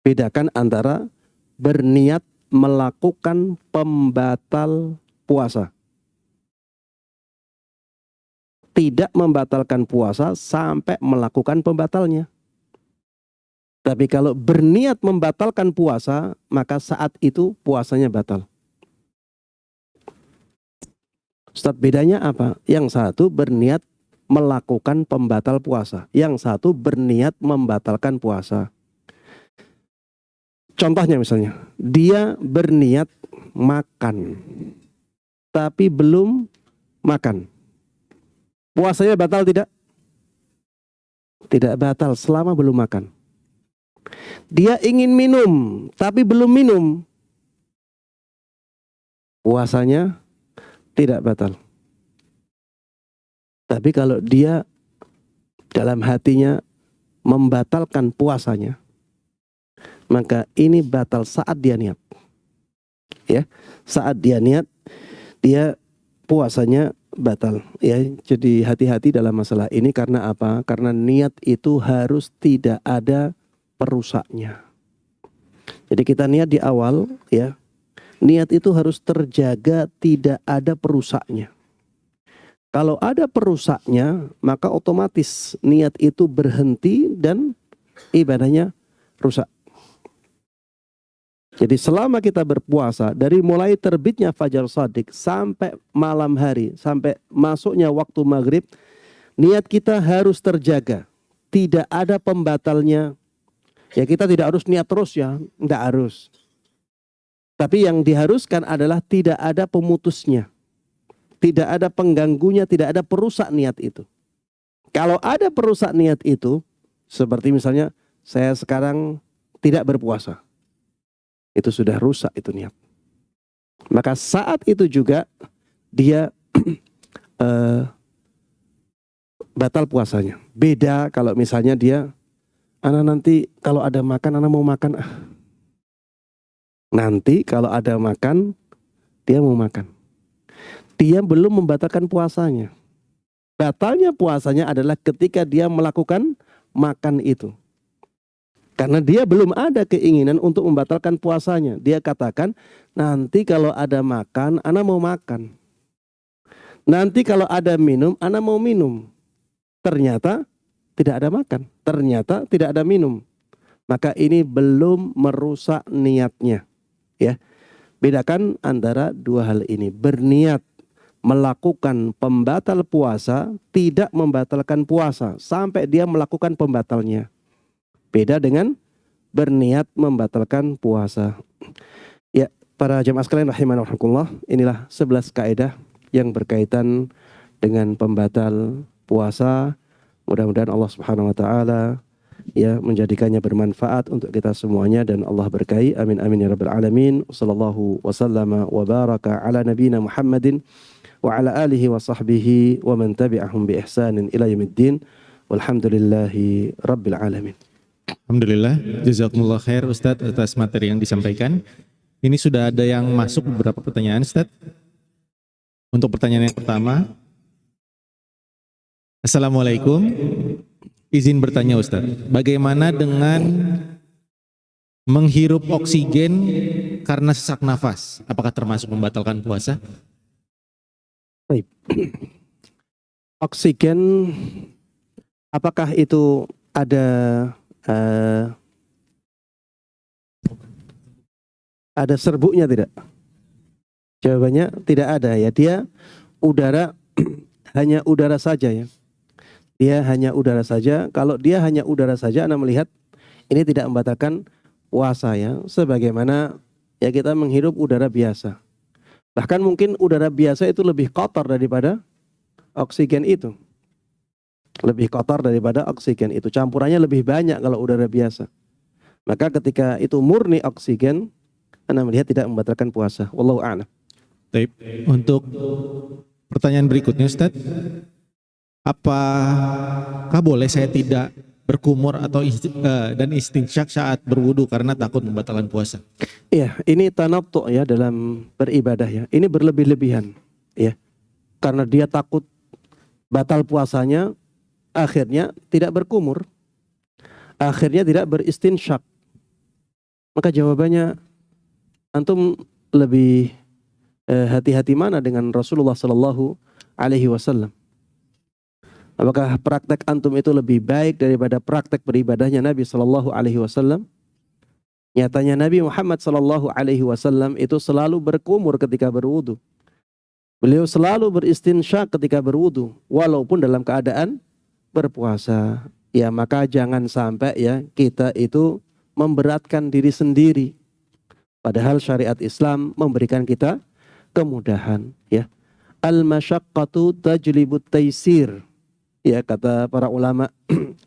Bedakan antara berniat melakukan pembatal puasa. Tidak membatalkan puasa sampai melakukan pembatalnya. Tapi kalau berniat membatalkan puasa, maka saat itu puasanya batal. Ustaz, bedanya apa? Yang satu berniat melakukan pembatal puasa. Yang satu berniat membatalkan puasa. Contohnya misalnya, dia berniat makan, tapi belum makan. Puasanya batal tidak? Tidak batal selama belum makan. Dia ingin minum, tapi belum minum. Puasanya tidak batal. Tapi kalau dia dalam hatinya membatalkan puasanya, maka ini batal saat dia niat. ya. Saat dia niat, dia puasanya batal, ya. Jadi hati-hati dalam masalah ini. Karena apa? Karena niat itu harus tidak ada perusaknya. Jadi kita niat di awal, ya. Niat itu harus terjaga, tidak ada perusaknya. Kalau ada perusaknya, maka otomatis niat itu berhenti dan ibadahnya rusak. Jadi selama kita berpuasa, dari mulai terbitnya fajar shadiq sampai malam hari, sampai masuknya waktu maghrib, niat kita harus terjaga. Tidak ada pembatalnya. Ya, kita tidak harus niat terus ya, enggak harus. Tapi yang diharuskan adalah tidak ada pemutusnya. Tidak ada pengganggunya, tidak ada perusak niat itu. Kalau ada perusak niat itu, seperti misalnya saya sekarang tidak berpuasa. Itu sudah rusak itu niat. Maka saat itu juga dia batal puasanya. Beda kalau misalnya dia, anak nanti kalau ada makan, anak mau makan. Nanti kalau ada makan, dia mau makan. Dia belum membatalkan puasanya. Batalnya puasanya adalah ketika dia melakukan makan itu. Karena dia belum ada keinginan untuk membatalkan puasanya. Dia katakan, nanti kalau ada makan, ana mau makan. Nanti kalau ada minum, ana mau minum. Ternyata tidak ada makan. Ternyata tidak ada minum. Maka ini belum merusak niatnya. Ya, bedakan antara dua hal ini. Berniat melakukan pembatal puasa, tidak membatalkan puasa sampai dia melakukan pembatalnya. Beda dengan berniat membatalkan puasa. Ya, para jemaah sekalian rahimanallah, inilah 11 kaidah yang berkaitan dengan pembatal puasa. Mudah-mudahan Allah Subhanahu wa taala ya menjadikannya bermanfaat untuk kita semuanya dan Allah berkahi. Amin amin ya rabbal alamin. Wassallallahu wasallama wa baraka ala nabiyina Muhammadin wa ala alihi wa sahbihi wa man tabi'ahum bi ihsanin ila yaumiddin. Walhamdulillahi rabbil alamin. Alhamdulillah, jazakumullah khair Ustadz atas materi yang disampaikan. Ini sudah ada yang masuk beberapa pertanyaan Ustadz. Untuk pertanyaan yang pertama, Assalamualaikum, izin bertanya Ustadz, bagaimana dengan menghirup oksigen karena sesak nafas? Apakah termasuk membatalkan puasa? Baik. Oksigen, apakah itu ada serbuknya tidak? Jawabannya tidak ada ya. Dia udara hanya udara saja ya. Dia hanya udara saja. Kalau dia hanya udara saja, Anda melihat ini tidak membatalkan puasa ya. Sebagaimana ya kita menghirup udara biasa. Bahkan mungkin udara biasa itu lebih kotor daripada oksigen itu. Lebih kotor daripada oksigen itu. Campurannya lebih banyak kalau udara biasa. Maka ketika itu murni oksigen, Anda melihat tidak membatalkan puasa. Wallahu a'lam. Baik. Untuk pertanyaan berikutnya Ustadz, apakah boleh saya tidak berkumur atau dan istinsyak saat berwudu karena takut membatalkan puasa? Iya, ini tanattu ya dalam beribadah ya. Ini berlebih-lebihan ya. Karena dia takut batal puasanya, akhirnya tidak berkumur, akhirnya tidak beristinsyak. Maka jawabannya, antum lebih hati-hati mana dengan Rasulullah Sallallahu Alaihi Wasallam? Apakah praktek antum itu lebih baik daripada praktek beribadahnya Nabi Sallallahu Alaihi Wasallam? Nyatanya Nabi Muhammad Sallallahu Alaihi Wasallam itu selalu berkumur ketika berwudu. Beliau selalu beristinsyak ketika berwudu, walaupun dalam keadaan berpuasa. Ya, maka jangan sampai ya kita itu memberatkan diri sendiri. Padahal syariat Islam memberikan kita kemudahan ya. Al-masyaqqatu tajlibut taisir. Ya, kata para ulama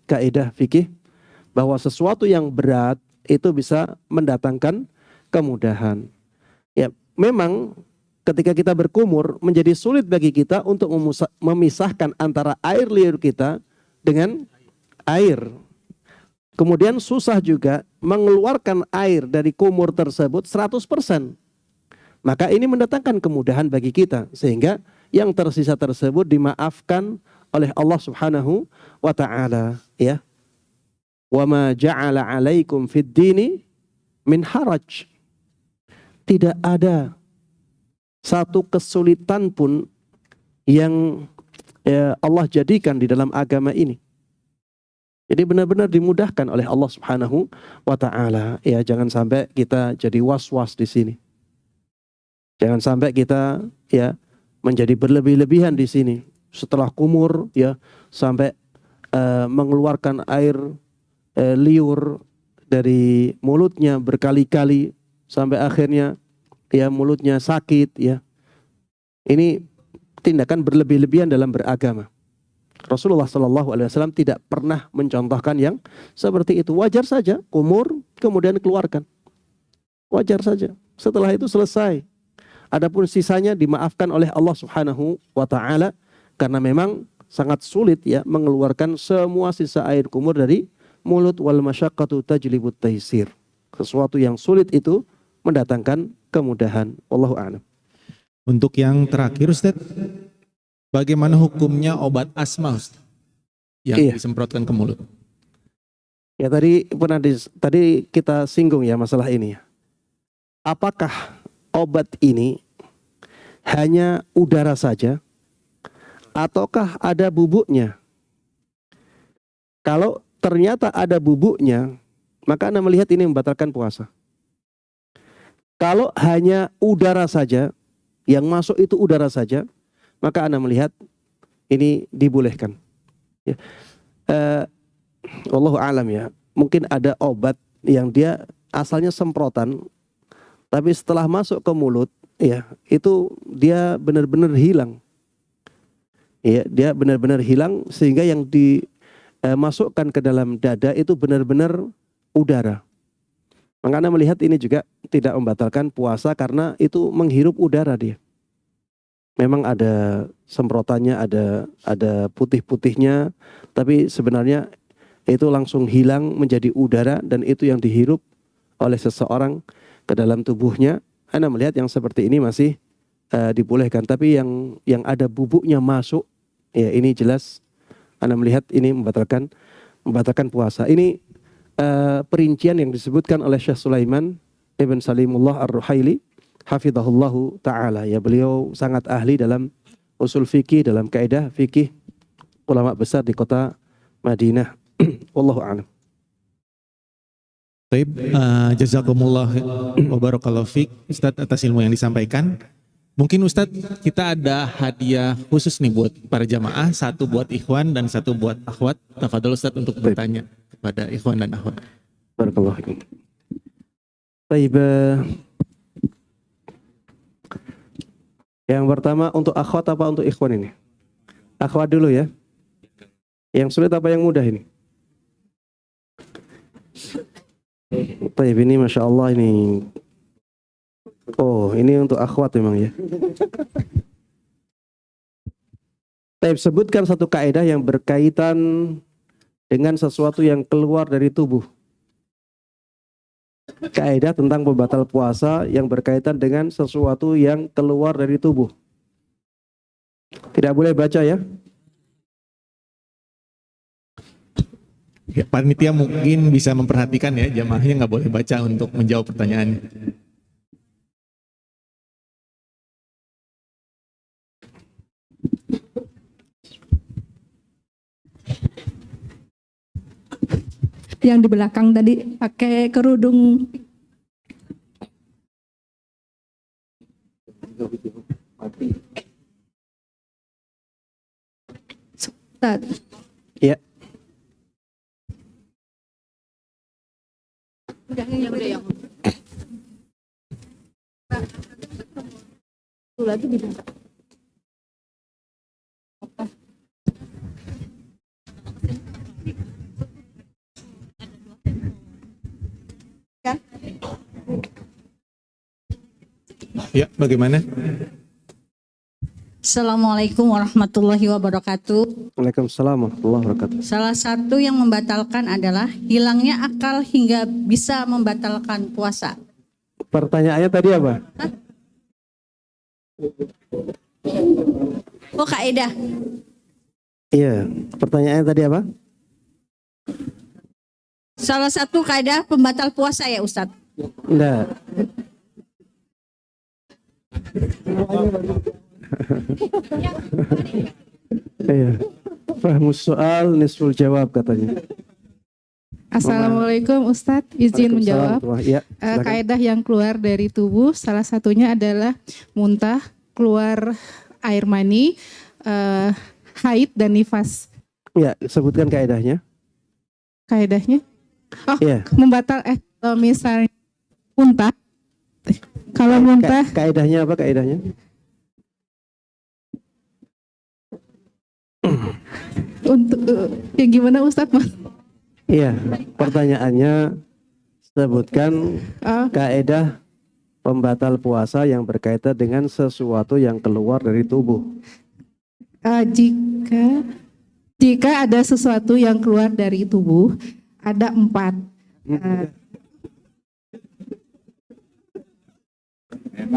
kaidah fikih bahwa sesuatu yang berat itu bisa mendatangkan kemudahan. Ya, memang ketika kita berkumur menjadi sulit bagi kita untuk memisahkan antara air liur kita dengan air. Kemudian susah juga mengeluarkan air dari kumur tersebut 100%. Maka ini mendatangkan kemudahan bagi kita sehingga yang tersisa tersebut dimaafkan oleh Allah Subhanahu wa taala, ya. Wa ma ja'ala 'alaikum fid dini min haraj. Tidak ada satu kesulitan pun yang Allah jadikan di dalam agama ini. Jadi benar-benar dimudahkan oleh Allah Subhanahu wa taala. Ya, jangan sampai kita jadi was-was di sini. Jangan sampai kita menjadi berlebih-lebihan di sini. Setelah kumur sampai mengeluarkan air liur dari mulutnya berkali-kali sampai akhirnya mulutnya sakit ya. Ini tindakan berlebih-lebihan dalam beragama. Rasulullah Shallallahu Alaihi Wasallam tidak pernah mencontohkan yang seperti itu. Wajar saja kumur kemudian keluarkan. Wajar saja. Setelah itu selesai. Adapun sisanya dimaafkan oleh Allah Subhanahu wa taala karena memang sangat sulit ya mengeluarkan semua sisa air kumur dari mulut. Wal masyaqqatu tajlibut taisir. Sesuatu yang sulit itu mendatangkan kemudahan. Wallahu a'lam. Untuk yang terakhir Ustaz, bagaimana hukumnya obat asma Ustaz yang disemprotkan ke mulut? Ya tadi kita singgung ya masalah ini. Apakah obat ini hanya udara saja ataukah ada bubuknya? Kalau ternyata ada bubuknya, maka Anda melihat ini membatalkan puasa. Kalau hanya udara saja, yang masuk itu udara saja, maka Anda melihat ini dibolehkan. Ya. Wallahu a'lam ya. Mungkin ada obat yang dia asalnya semprotan, tapi setelah masuk ke mulut, ya itu dia benar-benar hilang. Ya, dia benar-benar hilang sehingga yang dimasukkan ke dalam dada itu benar-benar udara. Maka Anda melihat ini juga tidak membatalkan puasa karena itu menghirup udara dia. Memang ada semprotannya, ada putih-putihnya, tapi sebenarnya itu langsung hilang menjadi udara dan itu yang dihirup oleh seseorang ke dalam tubuhnya. Anda melihat yang seperti ini masih dibolehkan, tapi yang ada bubuknya masuk, ya ini jelas Anda melihat ini membatalkan puasa. Ini perincian yang disebutkan oleh Syekh Sulaiman Ibn Salimullah Ar-Ruhaili hafizahullahu ta'ala. Ya, beliau sangat ahli dalam usul fikih, dalam kaidah fikih, ulama besar di kota Madinah. Wallahu a'lam. Baik, jazakumullah wa barakallahu fiik Ustaz atas ilmu yang disampaikan. Mungkin Ustaz kita ada hadiah khusus nih buat para jamaah, satu buat ikhwan dan satu buat akhwat. Tafadhol Ustaz untuk bertanya kepada ikhwan dan akhwat. Barakallahu fiikum. Baik, yang pertama untuk akhwat apa untuk ikhwan ini? Akhwat dulu ya. Yang sulit apa yang mudah ini? Baik, ini Masya Allah ini. Oh, ini untuk akhwat memang ya. Baik, sebutkan satu kaidah yang berkaitan dengan sesuatu yang keluar dari tubuh. Kaidah tentang pembatal puasa yang berkaitan dengan sesuatu yang keluar dari tubuh. Tidak boleh baca ya. Ya, panitia mungkin bisa memperhatikan ya, jamaahnya nggak boleh baca untuk menjawab pertanyaannya. Yang di belakang tadi pakai kerudung. Ustaz. Ya. Udah yang. Itu lagi di belakang. Ya, bagaimana? Assalamualaikum warahmatullahi wabarakatuh. Waalaikumsalam warahmatullahi wabarakatuh. Salah satu yang membatalkan adalah hilangnya akal hingga bisa membatalkan puasa. Pertanyaannya tadi apa? Oh, kaidah. Iya, pertanyaannya tadi apa? Salah satu kaidah pembatal puasa ya Ustadz. Enggak. Iya. Fahmus soal nisful jawab katanya. Assalamualaikum Ustadz, izin menjawab. Ya, silakan. Kaidah yang keluar dari tubuh salah satunya adalah muntah, keluar air mani, haid dan nifas. Ya, sebutkan kaidahnya. Kaidahnya? Oh, Iya. kalau misalnya muntah, kalau muntah Kaidahnya apa kaidahnya? untuk yang gimana Ustadz? Iya, pertanyaannya sebutkan Oh, kaidah pembatal puasa yang berkaitan dengan sesuatu yang keluar dari tubuh. jika ada sesuatu yang keluar dari tubuh, ada 4.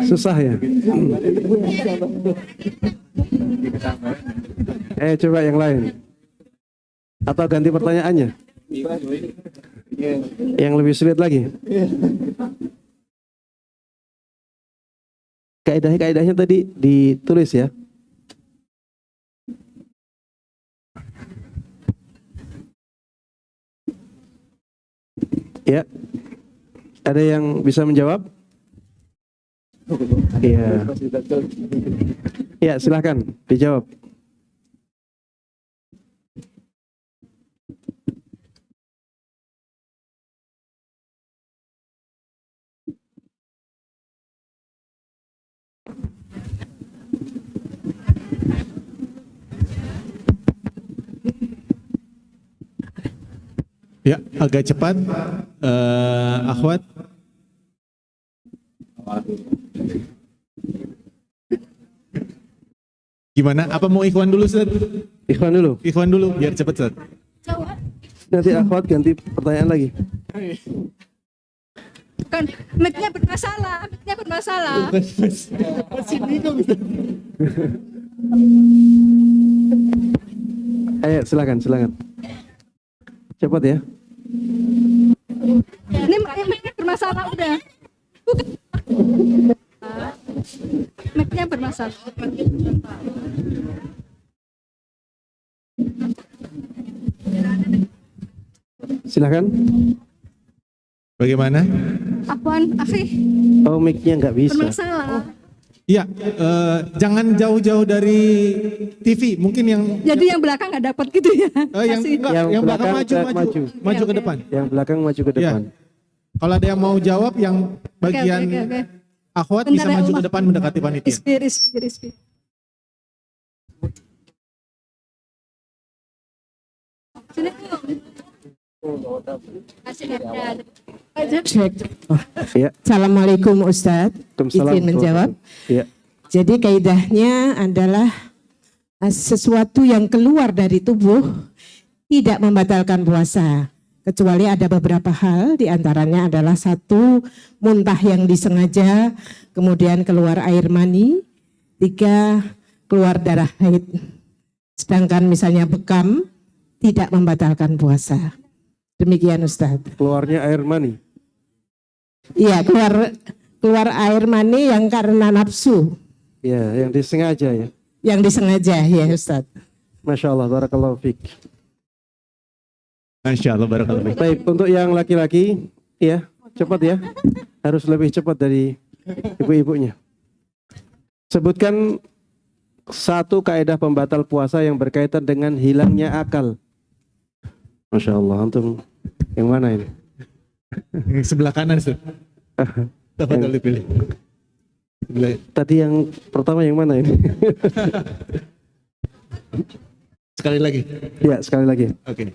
Susah ya? Coba yang lain. Atau ganti pertanyaannya? Yang lebih sulit lagi. Kaidahnya tadi ditulis ya. Ya. Ada yang bisa menjawab? Iya. Ya, silakan dijawab. Ya, agak cepat. Akhwat. Gimana? Apa mau Ikhwan dulu, Ustaz? Ikhwan dulu. Ikhwan dulu, biar cepat, Ustaz. Nanti akhwat ganti pertanyaan lagi. Kan mic-nya bermasalah. Masih bingung, Ustaz. Ayo, silakan. Cepat ya. Ini mic-nya bermasalah udah. Mic-nya bermasalah. Silakan. Bagaimana? Afwan, akhi, Oh, mic-nya nggak bisa. bermasalah. Iya, jangan jauh-jauh dari TV. Mungkin yang Jadi yang belakang nggak dapat gitu ya? yang belakang maju. maju ke depan. Yang belakang maju ke depan. Kalau ada yang mau jawab, yang bagian Oke. akhwat Bentar bisa ya, maju Umar. ke depan mendekati panitia. Ispir. Sini Cek. Ya. Assalamualaikum Ustadz, Waalaikumsalam. izin menjawab. Ya. Jadi kaidahnya adalah sesuatu yang keluar dari tubuh tidak membatalkan puasa. Kecuali ada beberapa hal, diantaranya adalah 1, muntah yang disengaja, kemudian keluar air mani, 3, keluar darah haid. Sedangkan misalnya bekam tidak membatalkan puasa. Demikian Ustadz. Keluarnya air mani. Iya, keluar air mani yang karena nafsu, Ya, yang disengaja ya. yang disengaja ya Ustadz. Masya Allah, barakallahu fiik. Masya Allah, barakallahu fiik. Baik, untuk yang laki-laki, ya cepat ya. Harus lebih cepat dari ibu-ibunya. Sebutkan 1 kaidah pembatal puasa yang berkaitan dengan hilangnya akal. Masya Allah, antum yang mana ini? Yang sebelah kanan, Ustaz. Tafadhol dipilih. Tadi yang pertama yang mana ini? Sekali lagi. Ya, sekali lagi. Oke.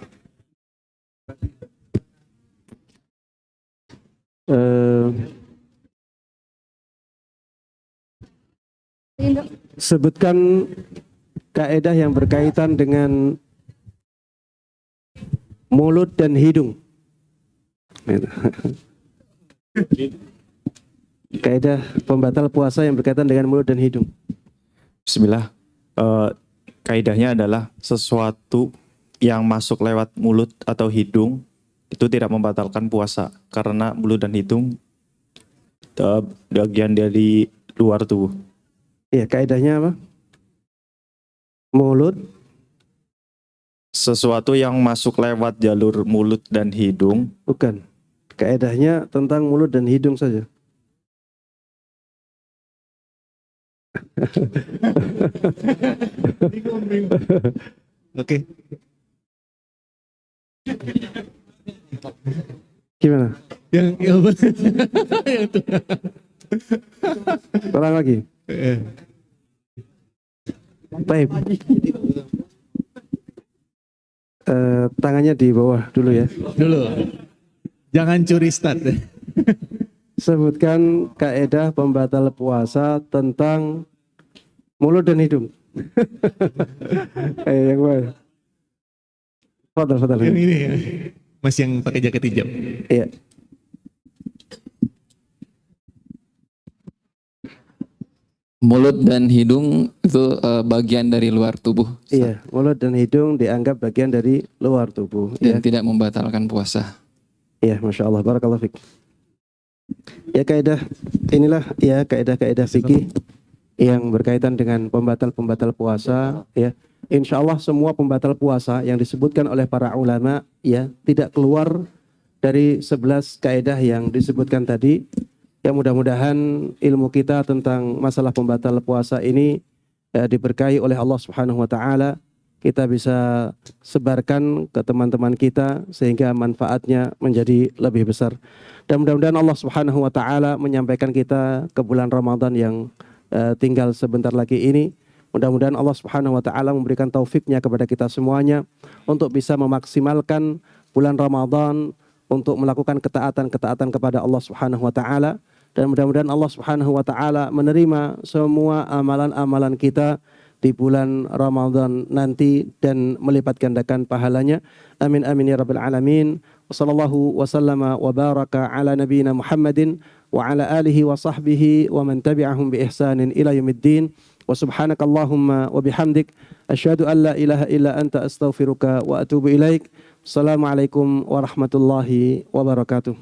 Sebutkan kaidah yang berkaitan dengan mulut dan hidung. Kaidah pembatal puasa yang berkaitan dengan mulut dan hidung. Bismillah. Kaidahnya adalah sesuatu yang masuk lewat mulut atau hidung itu tidak membatalkan puasa karena mulut dan hidung bagian dari luar tubuh. Iya, kaidahnya apa? Mulut, Sesuatu yang masuk lewat jalur mulut dan hidung bukan. Kaidahnya tentang mulut dan hidung saja. Oke. Gimana? Yang yang itu. Ulang lagi. Baik. Tangannya di bawah dulu ya. Dulu. Jangan curi start. Sebutkan kaidah pembatal puasa tentang mulut dan hidung. Yang mana? Fadal. Yang ini ya. Mas yang pakai jaket hijau. Iya. Mulut dan hidung itu bagian dari luar tubuh Iya, mulut dan hidung dianggap bagian dari luar tubuh. dan Ya. tidak membatalkan puasa. Iya, masya Allah, barakallahu fiik. Ya kaidah inilah ya kaidah-kaidah fikih yang berkaitan dengan pembatal-pembatal puasa. Ya, insya Allah semua pembatal puasa yang disebutkan oleh para ulama ya tidak keluar dari 11 kaidah yang disebutkan tadi. Ya mudah-mudahan ilmu kita tentang masalah pembatal puasa ini diberkahi oleh Allah Subhanahu wa taala. Kita bisa sebarkan ke teman-teman kita sehingga manfaatnya menjadi lebih besar. Dan mudah-mudahan Allah Subhanahu wa taala menyampaikan kita ke bulan Ramadan yang tinggal sebentar lagi ini. Mudah-mudahan Allah Subhanahu wa taala memberikan taufiknya kepada kita semuanya untuk bisa memaksimalkan bulan Ramadan untuk melakukan ketaatan-ketaatan kepada Allah Subhanahu wa taala, dan mudah-mudahan Allah Subhanahu wa taala menerima semua amalan-amalan kita di bulan Ramadan nanti dan melipat gandakan pahalanya. Amin amin ya rabbal alamin. Wassallallahu wasallama wa baraka ala nabiyyina Muhammadin wa ala alihi wa sahbihi wa man tabi'ahum bi ihsanin ila yaumiddin. Wa subhanakallahumma wa bihamdik asyhadu an la ilaha illa anta astaghfiruka wa atubu ilaik. Assalamualaikum warahmatullahi wabarakatuh.